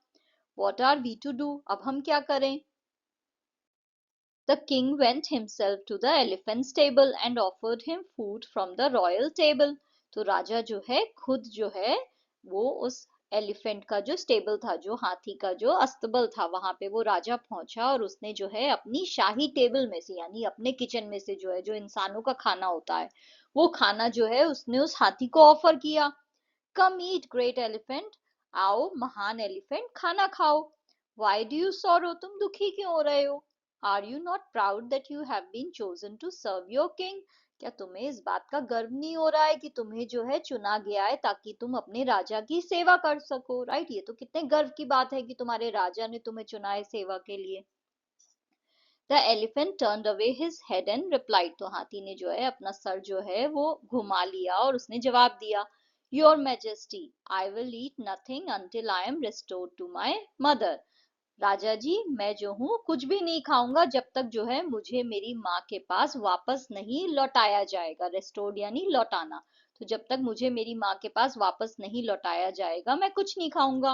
What are we to do? अब हम क्या करें? The king went himself to the elephant stable and offered him food from the royal table। तो राजा जो है खुद जो है वो उस एलिफेंट का जो स्टेबल था, जो हाथी का जो अस्तबल था, वहां पे वो राजा पहुंचा, और उसने जो है अपनी शाही टेबल में से, यानी अपने किचन में से जो है, जो इंसानों का खाना होता है, वो खाना जो है उसने उस हाथी को ऑफर किया। Come eat great elephant. आओ महान एलिफेंट, खाना खाओ। Why do you sorrow? तुम दुखी क्यों हो रहे हो? Are you not proud that you have been chosen to serve your king? क्या तुम्हें इस बात का गर्व नहीं हो रहा है कि तुम्हें जो है चुना गया है ताकि तुम अपने राजा की सेवा कर सको? राइट, ये तो कितने गर्व की बात है कि तुम्हारे राजा ने तुम्हें चुना है सेवा के लिए। The elephant turned away his head and replied, तो हाथी ने जो है अपना सर जो है वो घुमा लिया और उसने जवाब दिया, your majesty, I will eat nothing until I am restored to my mother. राजा जी, मैं जो हूँ कुछ भी नहीं खाऊंगा जब तक जो है मुझे मेरी माँ के पास वापस नहीं लौटाया जाएगा। रेस्टोर्ड यानी लौटाना, तो जब तक मुझे मेरी माँ के पास वापस नहीं लौटाया जाएगा मैं कुछ नहीं खाऊंगा।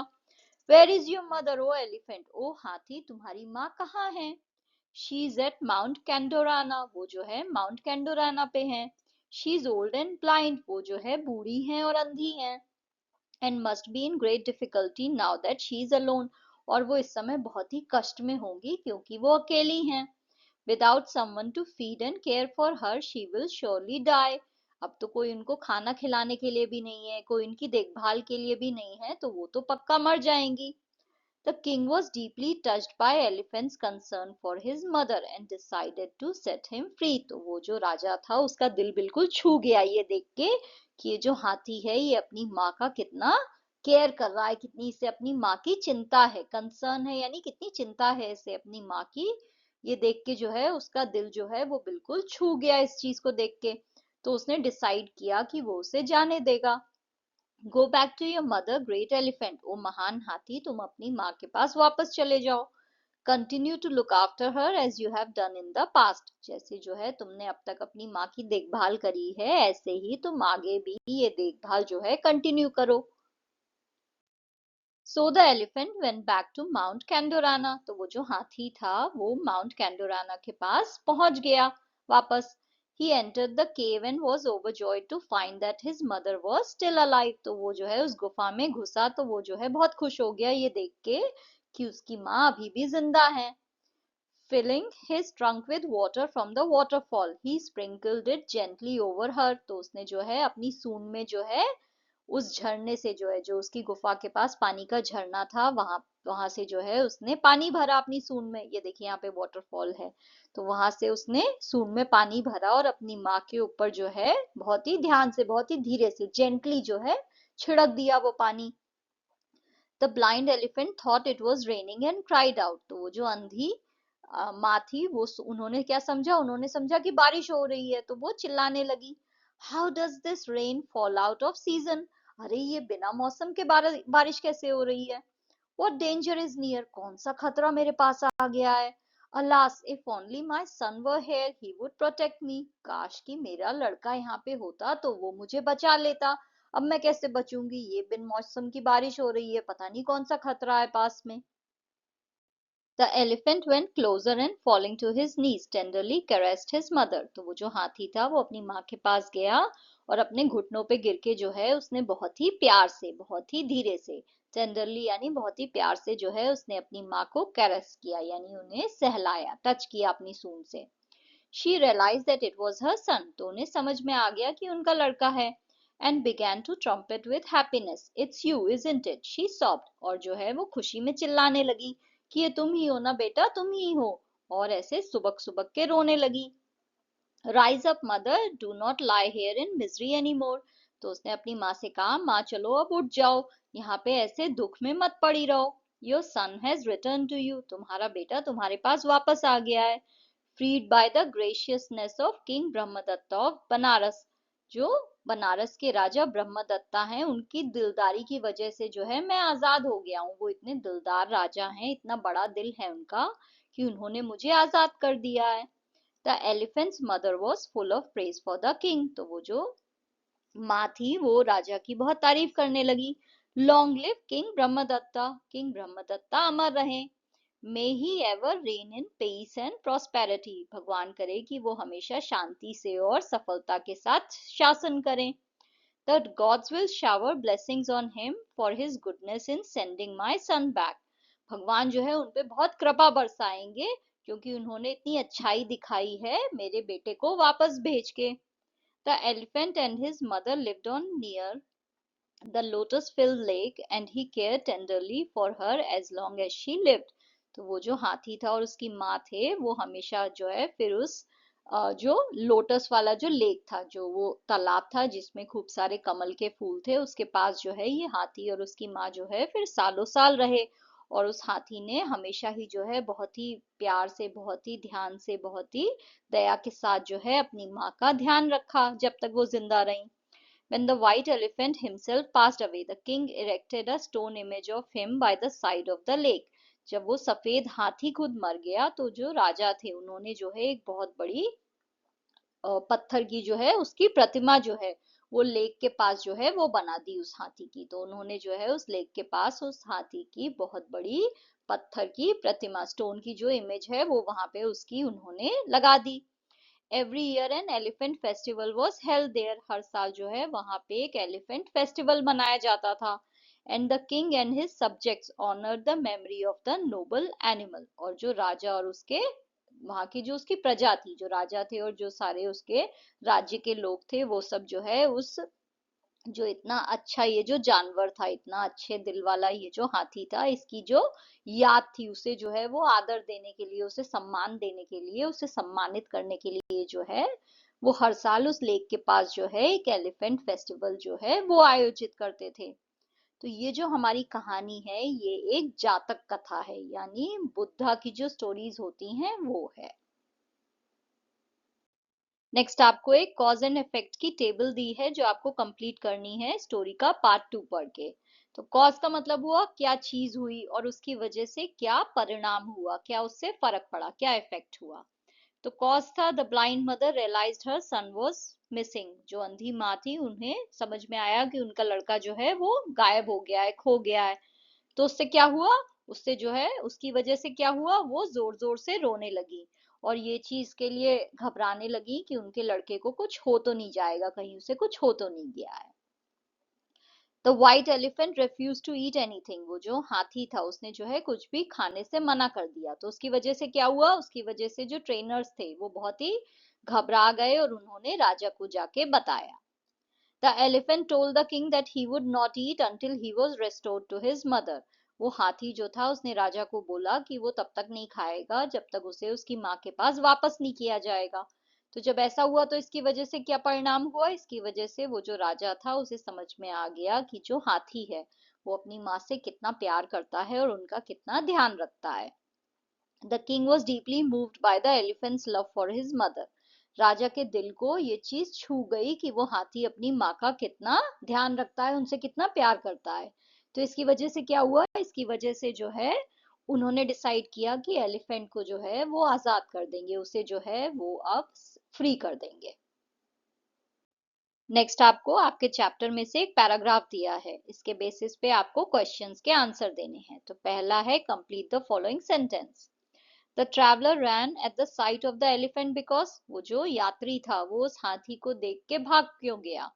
Where is your mother O elephant, ओ हाथी तुम्हारी माँ कहाँ है? She is at mount Candorana, वो जो है माउंट कैंडोराना पे है। She is old and blind, वो जो है बूढ़ी है और अंधी है। And must be in great difficulty now that she is alone, और वो इस समय बहुत ही कष्ट में होंगी क्योंकि वो अकेली हैं। Without someone to feed and care for her she will surely die, अब तो कोई उनको खाना खिलाने के लिए भी नहीं है, कोई उनकी देखभाल के लिए भी नहीं है, तो वो तो पक्का मर जाएंगी। The king was deeply touched by Elephant's concern for his mother and decided to set him free, तो वो जो राजा था उसका दिल बिल्कुल छू गया ये देख के कि ये जो हाथी है ये अपनी माँ का कितना केयर कर रहा है, कितनी इसे अपनी माँ की चिंता है। कंसर्न है यानी कितनी चिंता है इसे अपनी माँ की, ये देख के जो है उसका दिल जो है वो बिल्कुल छू गया इस चीज को देख के। तो उसने डिसाइड किया कि वो उसे जाने देगा। Go back to your mother great elephant, ओ महान हाथी तुम अपनी माँ के पास वापस चले जाओ। Continue to look after her as you have done in the past, जैसे जो है तुमने अब तक अपनी माँ की देखभाल करी है ऐसे ही तुम आगे भी ये देखभाल जो है कंटिन्यू करो। So the elephant went back to mount Kandorana, तो वो जो हाथी था वो माउंट कैंडोराना के पास पहुंच गया वापस। He entered the cave and was overjoyed to find that his mother was still alive, तो वो जो है उस गुफा में घुसा तो वो जो है बहुत खुश हो गया ये देख के कि उसकी माँ अभी भी जिंदा है। Filling his trunk with water from the waterfall, he sprinkled it gently over her, तो उसने जो है अपनी सूंड में जो है उस झरने से जो है, जो उसकी गुफा के पास पानी का झरना था, वहां वहां से जो है उसने पानी भरा अपनी सूंड में। ये देखिए यहाँ पे वाटरफॉल है, तो वहां से उसने सूंड में पानी भरा और अपनी माँ के ऊपर जो है बहुत ही ध्यान से, बहुत ही धीरे से, जेंटली जो है छिड़क दिया वो पानी। The blind elephant thought it was raining and cried out, तो वो जो अंधी माँ थी वो उन्होंने क्या समझा, उन्होंने समझा कि बारिश हो रही है, तो वो चिल्लाने लगी, how does this rain fall out off season, अरे ये बिना मौसम के बारिश कैसे हो रही है। व्हाट डेंजर इज नियर, कौन सा खतरा मेरे पास आ गया है। Alas if only my son were here he would protect me, काश कि मेरा लड़का यहाँ पे होता तो वो मुझे बचा लेता। अब मैं कैसे बचूंगी, ये बिन मौसम की बारिश हो रही है, पता नहीं कौन सा खतरा है पास में। The elephant went closer and falling to his knees tenderly caressed his mother, तो वो जो हाथी था वो अपनी माँ के पास गया और अपने घुटनों पे गिर के जो है उसने बहुत ही प्यार से, बहुत ही धीरे से, टेंडरली यानी बहुत ही प्यार से जो है उसने अपनी माँ को कैरेस किया यानी उन्हें सहलाया, टच किया अपनी सूंड से। She realized that it was her son, तो उन्हें समझ में आ गया कि उनका लड़का है। And began to trumpet with happiness. It's you, isn't it? She sobbed. और जो है वो खुशी में चिल्लाने लगी कि ये तुम ही हो ना बेटा, तुम ही हो। और ऐसे सुबक सुबक के रोने लगी। Rise up, mother. Do not lie here in misery anymore. तो उसने अपनी माँ से कहा, माँ चलो अब उठ जाओ, यहाँ पे ऐसे दुख में मत पड़ी रहो। Your son has returned to you. तुम्हारा बेटा तुम्हारे पास वापस आ गया है। Freed by the graciousness of King Brahmadatta of Banaras, जो बनारस के राजा ब्रह्मदत्ता हैं उनकी दिलदारी की वजह से जो है मैं आजाद हो गया हूँ। वो इतने दिलदार राजा हैं, इतना बड़ा दिल है उनका कि उन्होंने मुझे आजाद कर दिया है। The elephants mother was full of praise for the king, तो वो जो माँ थी वो राजा की बहुत तारीफ करने लगी। Long live king Brahmadatta, king Brahmadatta अमर रहे। May he ever reign in peace and prosperity, भगवान करे कि वो हमेशा शांति से और सफलता के साथ शासन करें। The gods will shower blessings on him for his goodness in sending my son back, भगवान जो है उन पे बहुत कृपा बरसाएंगे क्योंकि उन्होंने इतनी अच्छाई दिखाई है मेरे बेटे को वापस भेज के। The elephant and his mother lived on near the lotus filled lake and he cared tenderly for her as long as she lived, तो वो जो हाथी था और उसकी माँ थे वो हमेशा जो है फिर उस जो लोटस वाला जो लेक था, जो वो तालाब था जिसमें खूब सारे कमल के फूल थे, उसके पास जो है ये हाथी और उसकी माँ जो है फिर सालों साल रहे और उस हाथी ने हमेशा ही जो है बहुत ही प्यार से, बहुत ही ध्यान से, बहुत ही दया के साथ जो है अपनी माँ का ध्यान रखा जब तक वो जिंदा रही. When the white elephant himself passed away, the king erected a stone image of him by the side of the lake. जब वो सफेद हाथी खुद मर गया तो जो राजा थे उन्होंने जो है एक बहुत बड़ी पत्थर की जो है उसकी प्रतिमा जो है वो लेक के पास जो है वो बना दी उस हाथी की. तो उन्होंने जो है उस लेक के पास उस हाथी की बहुत बड़ी पत्थर की प्रतिमा, स्टोन की जो इमेज है वो वहां पे उसकी उन्होंने लगा दी. Every year an elephant festival was held there. हर साल जो है वहां पे एक एलिफेंट फेस्टिवल मनाया जाता था. And the king and his subjects honour the memory of the noble animal. और जो राजा और उसके वहां की जो उसकी प्रजा थी, जो राजा थे और जो सारे उसके राज्य के लोग थे, वो सब जो है उस जो इतना अच्छा ये जो जानवर था, इतना अच्छे दिल वाला ये जो हाथी था, इसकी जो याद थी उसे जो है वो आदर देने के लिए, उसे सम्मान देने के लिए, उसे सम्मानित करने के लिए जो है वो हर साल उस लेक के पास जो है एक एलिफेंट फेस्टिवल जो है वो आयोजित करते थे. तो ये जो हमारी कहानी है ये एक जातक कथा है, यानी बुद्धा की जो स्टोरीज होती हैं वो है. नेक्स्ट आपको एक कॉज एंड इफेक्ट की टेबल दी है जो आपको कंप्लीट करनी है स्टोरी का पार्ट 2 पढ़ के. तो कॉज का मतलब हुआ क्या चीज हुई और उसकी वजह से क्या परिणाम हुआ, क्या उससे फर्क पड़ा, क्या इफेक्ट हुआ. तो कॉज था the blind mother realised her son was missing. जो अंधी माँ थी उन्हें समझ में आया कि उनका लड़का जो है वो गायब हो गया है, खो गया है. तो उससे क्या हुआ, उससे जो है उसकी वजह से क्या हुआ, वो जोर जोर से रोने लगी और ये चीज के लिए घबराने लगी कि उनके लड़के को कुछ हो तो नहीं जाएगा, कहीं उसे कुछ हो तो नहीं गया है. The white elephant refuse to eat anything. वो जो हाथी था उसने जो है कुछ भी खाने से मना कर दिया. तो उसकी वजह से क्या हुआ, उसकी वजह से जो ट्रेनर्स थे वो बहुत ही घबरा गए और उन्होंने राजा को जाके बताया. The elephant told the king that he would not eat until he was restored to his mother. वो हाथी जो था उसने राजा को बोला कि वो तब तक नहीं खाएगा जब तक उसे उसकी माँ के पास वापस नहीं किया जाएगा. तो जब ऐसा हुआ तो इसकी वजह से क्या परिणाम हुआ, इसकी वजह से वो जो राजा था उसे समझ में आ गया कि जो हाथी है वो अपनी माँ से कितना प्यार करता है और उनका कितना ध्यान रखता है. The king was deeply moved by the elephant's love for his mother. राजा के दिल को ये चीज छू गई कि वो हाथी अपनी माँ का कितना ध्यान रखता है, उनसे कितना प्यार करता है. तो इसकी वजह से क्या हुआ, इसकी वजह से जो है उन्होंने डिसाइड किया कि एलिफेंट को जो है वो आजाद कर देंगे, उसे जो है वो अब फ्री कर देंगे. नेक्स्ट आपको आपके चैप्टर में से एक पैराग्राफ दिया है, इसके बेसिस पे आपको क्वेश्चंस के आंसर देने हैं. तो पहला है complete the following sentence. The traveler ran at the sight of the elephant because वो जो यात्री था वो उस हाथी को देख के भाग क्यों गया,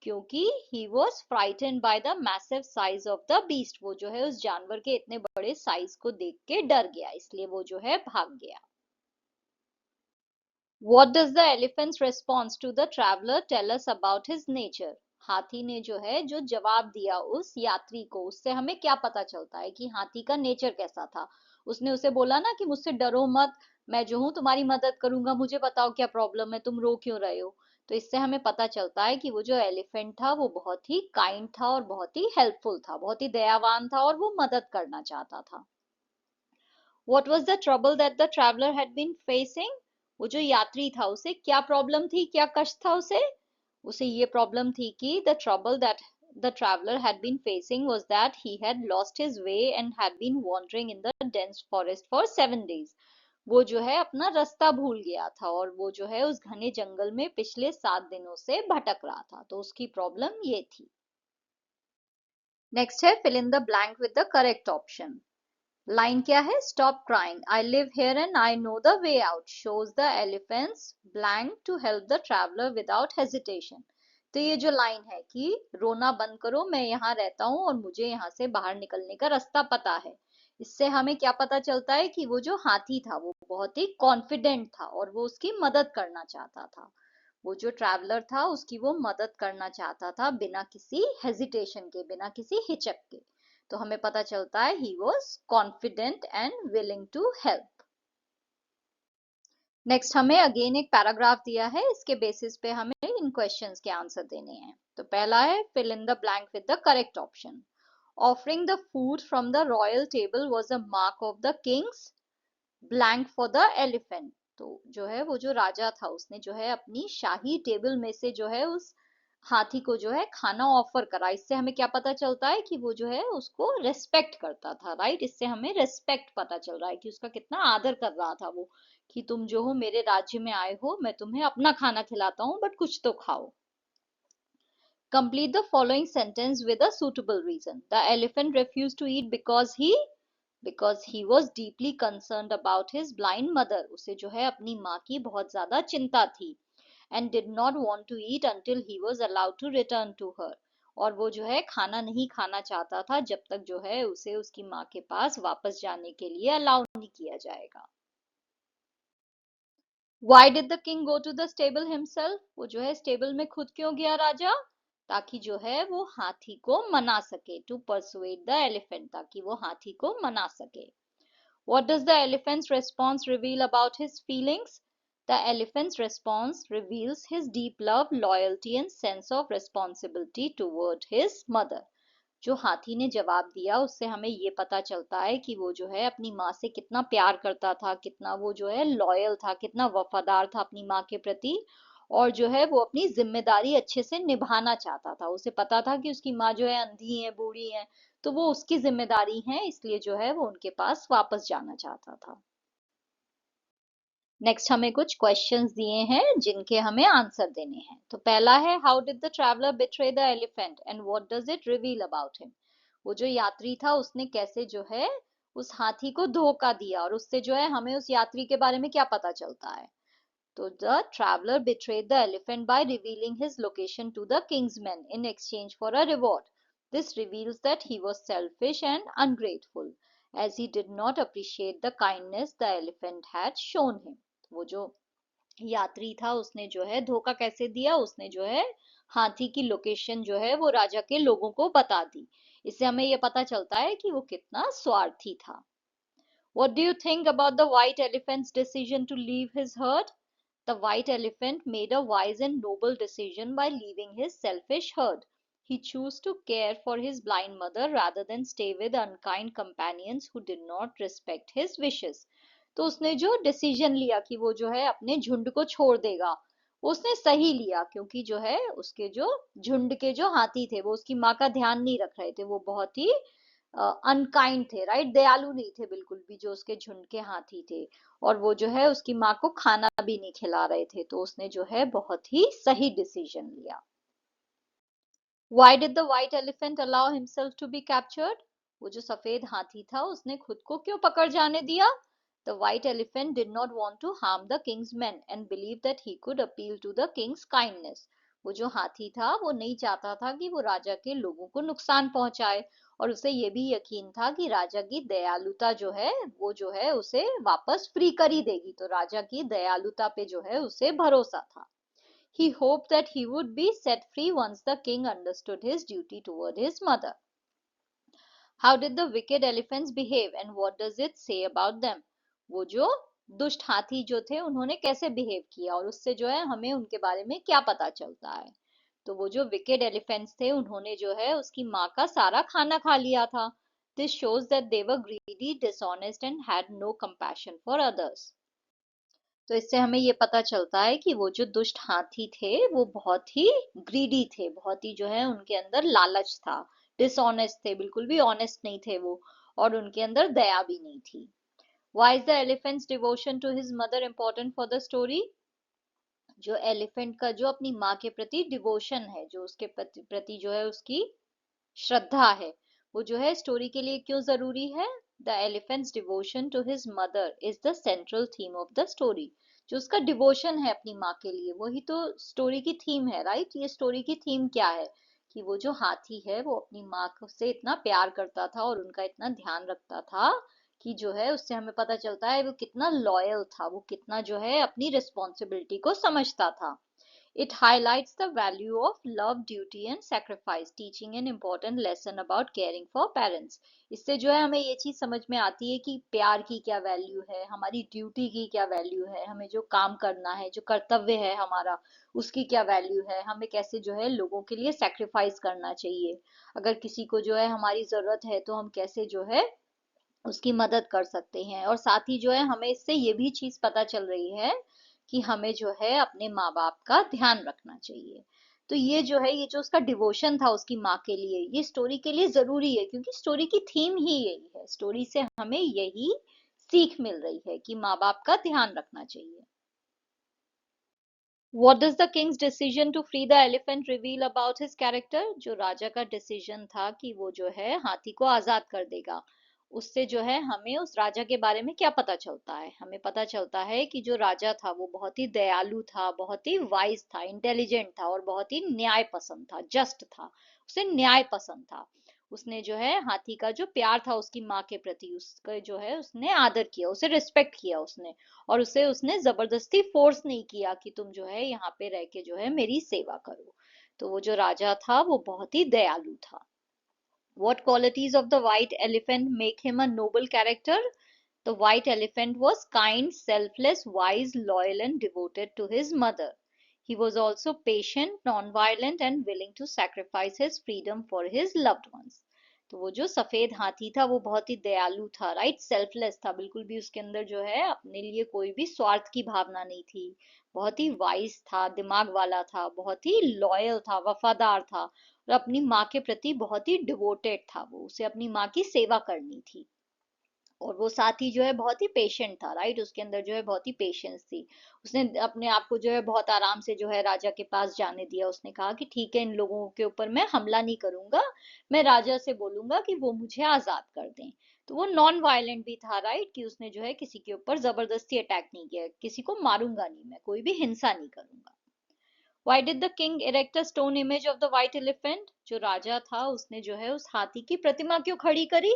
क्योंकि he was frightened by the massive size of the beast. वो जो है उस जानवर के इतने बड़े साइज को देख के डर गया, इसलिए वो जो है भाग गया. What does the elephant's response to the traveler tell us about his nature? हाथी ने जो है जो जवाब दिया उस यात्री को, उससे हमें क्या पता चलता है कि हाथी का नेचर कैसा था. उसने उसे बोला ना कि मुझसे डरो मत, मैं जो हूँ तुम्हारी मदद करूंगा, मुझे बताओ क्या प्रॉब्लम है, तुम रो क्यों रहे हो. तो इससे हमें पता चलता है कि वो जो एलिफेंट था वो बहुत ही काइंड था और बहुत ही हेल्पफुल था, बहुत ही दयावान था और वो मदद करना चाहता था. What was the trouble that the traveler had been facing? वो जो यात्री था उसे क्या प्रॉब्लम थी, क्या कष्ट था उसे. उसे ये प्रॉब्लम थी कि the trouble that the traveler had been facing was that he had lost his way and had been wandering in the dense forest for 7 days. वो जो है अपना रास्ता भूल गया था और वो जो है उस घने जंगल में पिछले 7 दिनों से भटक रहा था. तो उसकी प्रॉब्लम ये थी. नेक्स्ट है fill in the blank with the correct option. Line क्या है, stop crying, I live here and I know the way out, shows the elephant's blank to help the traveller without hesitation. तो ये जो लाइन है कि रोना बंद करो, मैं यहाँ रहता हूँ और मुझे यहाँ से बाहर निकलने का रास्ता पता है. इससे हमें क्या पता चलता है कि वो जो हाथी था वो बहुत ही कॉन्फिडेंट था और वो उसकी मदद करना चाहता था. वो जो ट्रैवलर था उसकी वो मदद करना चाहता था बिना किसी हेजिटेशन के, बिना किसी हिचक के. तो हमें पता चलता है he was confident and willing to help. Next हमें अगेन एक पैराग्राफ दिया है, इसके बेसिस पे हमें इन क्वेश्चंस के आंसर देने हैं. तो पहला है fill in the blank with the correct option. Offering the food from the royal table was a mark of the king's blank for the elephant. तो जो है वो जो राजा था उसने जो है अपनी शाही टेबल में से जो है उस हाथी को जो है खाना ऑफर करा। इससे हमें क्या पता चलता है कि वो जो है उसको रेस्पेक्ट करता था, राइट। इससे हमें रेस्पेक्ट पता चल रहा है कि उसका कितना आदर कर रहा था वो, कि तुम जो हो मेरे राज्य में आए हो, मैं तुम्हें अपना खाना खिलाता हूँ बट कुछ तो खाओ। Complete the following sentence with a suitable reason. The elephant refused to eat because he was deeply concerned about his blind mother. उसे जो है अपनी माँ की बहुत ज्यादा चिंता थी। And did not want to eat until he was allowed to return to her. और वो जो है खाना नहीं खाना चाहता था जब तक जो है उसे उसकी माँ के पास वापस जाने के लिए अलाउ नहीं किया जाएगा। Why did the king go to the stable himself? वो जो है स्टेबल में खुद क्यों गया राजा? ताकि जो है वो हाथी को मना सके, टू परसुएड द एलिफेंट, ताकि वो हाथी को मना सके। What does the elephant's response reveal about his feelings? The elephant's response reveals his deep love, loyalty and sense of responsibility toward his mother. जो हाथी ने जवाब दिया उससे हमें ये पता चलता है कि वो जो है अपनी माँ से कितना प्यार करता था, कितना वो जो है लॉयल था, कितना वफादार था अपनी माँ के प्रति, और जो है वो अपनी जिम्मेदारी अच्छे से निभाना चाहता था। उसे पता था कि उसकी माँ जो है अंधी है, बूढ़ी है, तो वो उसकी जिम्मेदारी है, इसलिए जो है वो उनके पास वापस जाना चाहता था। नेक्स्ट हमें कुछ क्वेश्चंस दिए हैं जिनके हमें आंसर देने हैं। तो पहला है, how did the traveller betray the elephant and what does it reveal about him? वो जो यात्री था उसने कैसे जो है उस हाथी को धोखा दिया, और उससे जो है हमें उस यात्री के बारे में क्या पता चलता है? तो the traveller betrayed the elephant by revealing his location to the king's man in exchange for a reward. This reveals that he was selfish and ungrateful as he did not appreciate the kindness the elephant had shown him. वो जो यात्री था उसने जो है धोखा कैसे दिया? उसने जो है हाथी की लोकेशन जो है वो राजा के लोगों को बता दी। इससे हमें ये पता चलता है कि वो कितना स्वार्थी था। What do you think about the white elephant's decision to leave his herd? The white elephant made a wise and noble decision by leaving his selfish herd. He chose to care for his blind mother rather than stay with unkind companions who did not respect his wishes. तो उसने जो डिसीजन लिया कि वो जो है अपने झुंड को छोड़ देगा, उसने सही लिया, क्योंकि जो है उसके जो झुंड के जो हाथी थे वो उसकी माँ का ध्यान नहीं रख रहे थे, वो बहुत ही अनकाइंड थे, राइट, दयालु नहीं थे बिल्कुल भी जो उसके झुंड के हाथी थे, और वो जो है उसकी माँ को खाना भी नहीं खिला रहे थे, तो उसने जो है बहुत ही सही डिसीजन लिया। Why did the white elephant allow himself to be captured? वो जो सफेद हाथी था उसने खुद को क्यों पकड़ जाने दिया? The white elephant did not want to harm the king's men and believed that he could appeal to the king's kindness. वो जो हाथी था वो नहीं चाहता था कि वो राजा के लोगों को नुकसान पहुंचाए, और उसे ये भी यकीन था कि राजा की दयालुता जो है वो जो है उसे वापस फ्री कर ही देगी, तो राजा की दयालुता पे जो है उसे भरोसा था। He hoped that he would be set free once the king understood his duty toward his mother. How did the wicked elephants behave and what does it say about them? वो जो दुष्ट हाथी जो थे उन्होंने कैसे बिहेव किया, और उससे जो है हमें उनके बारे में क्या पता चलता है? तो वो जो विकेड एलिफेंट्स थे उन्होंने जो है उसकी माँ का सारा खाना खा लिया था। This shows that they were greedy, dishonest and had no compassion for others. तो इससे हमें ये पता चलता है कि वो जो दुष्ट हाथी थे वो बहुत ही ग्रीडी थे, बहुत ही जो है उनके अंदर लालच था, डिसऑनेस्ट थे, बिल्कुल भी ऑनेस्ट नहीं थे वो, और उनके अंदर दया भी नहीं थी। Why is the elephant's devotion to his mother important for the story? जो एलिफेंट का जो अपनी माँ के प्रति डिवोशन है, जो उसके प्रति जो है उसकी श्रद्धा है, वो जो है स्टोरी के लिए क्यों जरूरी है? The elephant's devotion to his mother is the central theme of the story. जो उसका डिवोशन है अपनी माँ के लिए वही तो स्टोरी की थीम है, राइट। ये स्टोरी की थीम क्या है? कि वो जो हाथी है वो अपनी माँ से इतना प्यार करता था और उनका इतना ध्यान रखता था कि जो है उससे हमें पता चलता है वो कितना लॉयल था, वो कितना जो है अपनी रिस्पॉन्सिबिलिटी को समझता था। It highlights the value of love, duty and sacrifice, teaching an important lesson about caring for parents. इससे जो है हमें ये चीज समझ में आती है कि प्यार की क्या वैल्यू है, हमारी ड्यूटी की क्या वैल्यू है, हमें जो काम करना है, जो कर्तव्य है हमारा, उसकी क्या वैल्यू है, हमें कैसे जो है लोगों के लिए सेक्रीफाइस करना चाहिए। अगर किसी को जो है हमारी जरूरत है तो हम कैसे जो है उसकी मदद कर सकते हैं। और साथ ही जो है हमें इससे ये भी चीज पता चल रही है कि हमें जो है अपने माँ बाप का ध्यान रखना चाहिए। तो ये जो है, ये जो उसका डिवोशन था उसकी माँ के लिए, ये स्टोरी के लिए जरूरी है, क्योंकि स्टोरी की थीम ही यही है। स्टोरी से हमें यही सीख मिल रही है कि माँ बाप का ध्यान रखना चाहिए। What does the king's decision to free the elephant reveal about his character? जो राजा का डिसीजन था कि वो जो है हाथी को आजाद कर देगा, उससे जो है हमें उस राजा के बारे में क्या पता चलता है? हमें पता चलता है कि जो राजा था वो बहुत ही दयालु था, बहुत ही वाइज था, इंटेलिजेंट था और बहुत ही न्याय पसंद था, जस्ट था, उसे न्याय पसंद था। उसने जो है हाथी का जो प्यार था उसकी माँ के प्रति, उसका जो है उसने आदर किया, उसे रिस्पेक्ट किया उसने। और उसे उसने जबरदस्ती फोर्स नहीं किया कि तुम जो है यहाँ पे रह के जो है मेरी सेवा करो। तो वो जो राजा था वो बहुत ही दयालु था। What qualities of the white elephant make him a noble character? The white elephant was kind, selfless, wise, loyal, and devoted to his mother. He was also patient, non-violent, and willing to sacrifice his freedom for his loved ones. तो वो जो सफेद हाथी था वो बहुत ही दयालु था, राइट, सेल्फलेस था, बिल्कुल भी उसके अंदर जो है अपने लिए कोई भी स्वार्थ की भावना नहीं थी। बहुत ही वाइज था, दिमाग वाला था, बहुत ही लॉयल था, वफादार था और अपनी माँ के प्रति बहुत ही डिवोटेड था। वो उसे अपनी माँ की सेवा करनी थी। और वो साथ ही जो है बहुत ही पेशेंट था, राइट, उसके अंदर जो है बहुत ही पेशेंस थी। उसने अपने आप को जो है बहुत आराम से जो है राजा के पास जाने दिया। उसने कहा कि ठीक है, इन लोगों के ऊपर मैं हमला नहीं करूंगा, मैं राजा से बोलूंगा कि वो मुझे आजाद कर दें। तो वो नॉन वायलेंट भी था, राइट, कि उसने जो है किसी के ऊपर जबरदस्ती अटैक नहीं किया, किसी को मारूंगा नहीं, मैं कोई भी हिंसा नहीं करूंगा। Why did the king erect a stone image of the white elephant? जो राजा था उसने जो है उस हाथी की प्रतिमा क्यों खड़ी करी?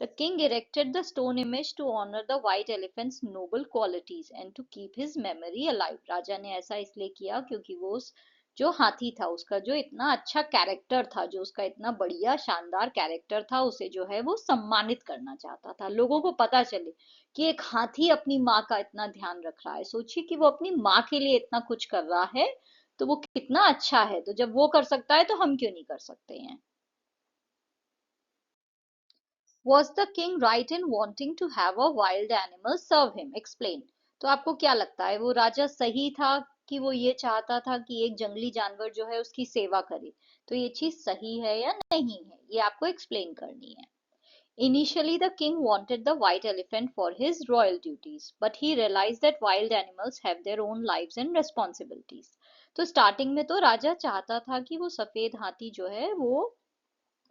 The king erected the stone image to honor the white elephant's noble qualities and to keep his memory alive. राजा ने ऐसा इसलिए किया क्योंकि वो उस जो हाथी था उसका जो इतना अच्छा कैरेक्टर था, जो उसका इतना बढ़िया शानदार कैरेक्टर था, उसे जो है वो सम्मानित करना चाहता था। लोगों को पता चले कि एक हाथी अपनी माँ का इतना ध्यान रख रहा है। सोचिए कि वो अपनी माँ के लिए इतना कुछ कर रहा है, तो वो कितना अच्छा है। तो जब वो कर सकता है तो हम क्यों नहीं कर सकते हैं? Was the king right in wanting to have a wild animal serve him? Explain. तो आपको क्या लगता है, वो राजा सही था कि वो ये चाहता था कि एक जंगली जानवर जो है उसकी सेवा करे? तो ये चीज सही है या नहीं है, ये आपको एक्सप्लेन करनी है। Initially, the king wanted the white elephant for his royal duties, but he realized that wild animals have their own lives and responsibilities. तो स्टार्टिंग में तो राजा चाहता था कि वो सफेद हाथी जो है वो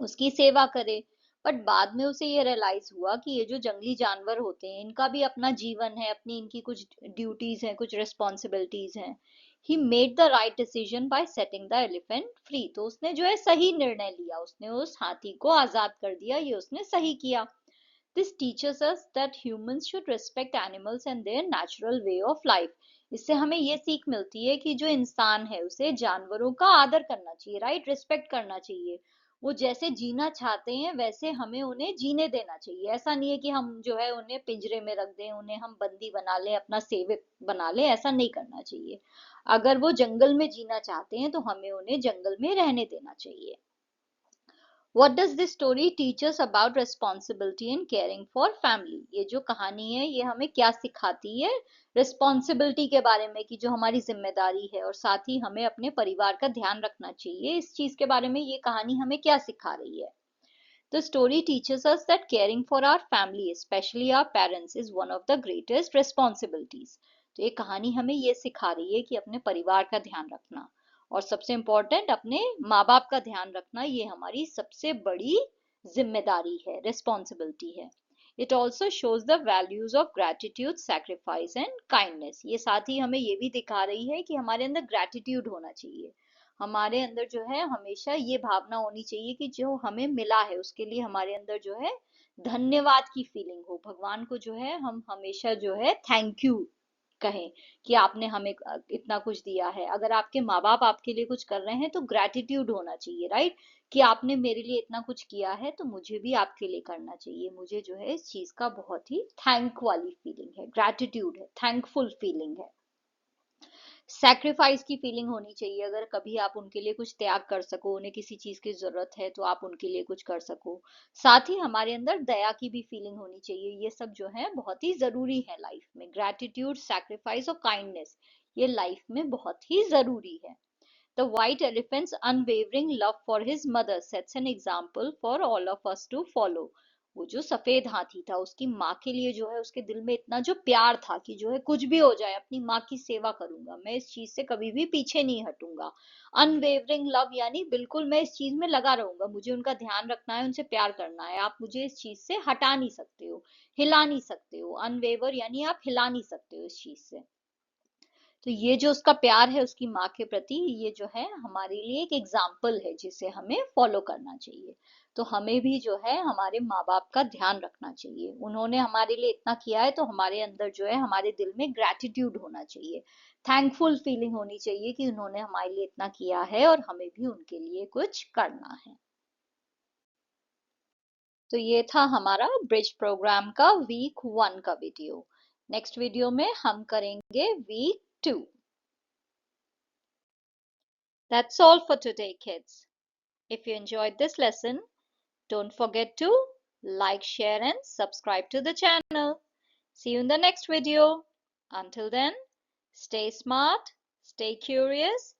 उसकी सेवा करे, बट बाद में उसे ये रियलाइज हुआ कि ये जो जंगली जानवर होते हैं इनका भी अपना जीवन है, अपनी इनकी कुछ ड्यूटीज हैं, कुछ रिस्पॉन्सिबिलिटीज हैं। He made the right decision by setting the elephant free. तो उसने जो है सही निर्णय लिया, उसने उस हाथी को आजाद कर दिया, ये उसने सही किया। This teachers us that humans should respect animals and there natural way of life. इससे हमें ये सीख मिलती है कि जो इंसान है उसे जानवरों का आदर करना चाहिए, राइट, रिस्पेक्ट करना चाहिए। वो जैसे जीना चाहते हैं वैसे हमें उन्हें जीने देना चाहिए। ऐसा नहीं है कि हम जो है उन्हें पिंजरे में रख दें, उन्हें हम बंदी बना लें, अपना सेवक बना लें, ऐसा नहीं करना चाहिए। अगर वो जंगल में जीना चाहते हैं तो हमें उन्हें जंगल में रहने देना चाहिए। What does this story teach us about responsibility and caring for family? ये जो कहानी है ये हमें क्या सिखाती है रिस्पॉन्सिबिलिटी के बारे में, कि जो हमारी जिम्मेदारी है और साथ ही हमें अपने परिवार का ध्यान रखना चाहिए, इस चीज के बारे में ये कहानी हमें क्या सिखा रही है? The story teaches us that caring for our family, especially our parents, is one of the greatest responsibilities. तो ये कहानी हमें ये सिखा रही है कि अपने परिवार का ध्यान रखना और सबसे इम्पोर्टेंट अपने माँ बाप का ध्यान रखना, ये हमारी सबसे बड़ी जिम्मेदारी है, रिस्पॉन्सिबिलिटी है। It also shows the values of gratitude, sacrifice and kindness. ये साथ ही हमें ये भी दिखा रही है कि हमारे अंदर ग्रेटिट्यूड होना चाहिए। हमारे अंदर जो है हमेशा ये भावना होनी चाहिए कि जो हमें मिला है उसके लिए हमारे अंदर जो है धन्यवाद की फीलिंग हो। भगवान को जो है हम हमेशा जो है थैंक यू कहें कि आपने हमें इतना कुछ दिया है। अगर आपके माँ बाप आपके लिए कुछ कर रहे हैं तो ग्रेटिट्यूड होना चाहिए, राइट, कि आपने मेरे लिए इतना कुछ किया है तो मुझे भी आपके लिए करना चाहिए। मुझे जो है इस चीज का बहुत ही थैंक वाली फीलिंग है, ग्रेटिट्यूड है, थैंकफुल फीलिंग है। सैक्रिफाइस की फीलिंग होनी चाहिए, अगर कभी आप उनके लिए कुछ त्याग कर सको, उन्हें किसी चीज की जरूरत है तो आप उनके लिए कुछ कर सको। साथ ही हमारे अंदर दया की भी फीलिंग होनी चाहिए। ये सब जो है बहुत ही जरूरी है लाइफ में। ग्रेटिट्यूड, सैक्रिफाइस और काइंडनेस, ये लाइफ में बहुत ही जरूरी है। The white elephant's unwavering love for his mother sets an example for all of us to follow. वो जो सफेद हाथी था, उसकी माँ के लिए जो है उसके दिल में इतना जो प्यार था कि जो है कुछ भी हो जाए अपनी माँ की सेवा करूंगा, मैं इस चीज से कभी भी पीछे नहीं हटूंगा। अनवेवरिंग लव यानी बिल्कुल मैं इस चीज में लगा रहूंगा, मुझे उनका ध्यान रखना है, उनसे प्यार करना है, आप मुझे इस चीज से हटा नहीं सकते हो, हिला नहीं सकते हो। अनवेवर यानी आप हिला नहीं सकते हो इस चीज से। तो ये जो उसका प्यार है उसकी माँ के प्रति, ये जो है हमारे लिए एक एग्जाम्पल है जिसे हमें फॉलो करना चाहिए। तो हमें भी जो है हमारे माँ बाप का ध्यान रखना चाहिए। उन्होंने हमारे लिए इतना किया है तो हमारे अंदर जो है हमारे दिल में ग्रेटिट्यूड होना चाहिए, थैंकफुल फीलिंग होनी चाहिए कि उन्होंने हमारे लिए इतना किया है और हमें भी उनके लिए कुछ करना है। तो ये था हमारा ब्रिज प्रोग्राम का वीक 1 का वीडियो। नेक्स्ट वीडियो में हम करेंगे week 2। That's all for today, kids. If you enjoyed this lesson, don't forget to like, share, and subscribe to the channel. See you in the next video. Until then, stay smart, stay curious,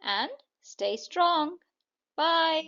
and stay strong. Bye.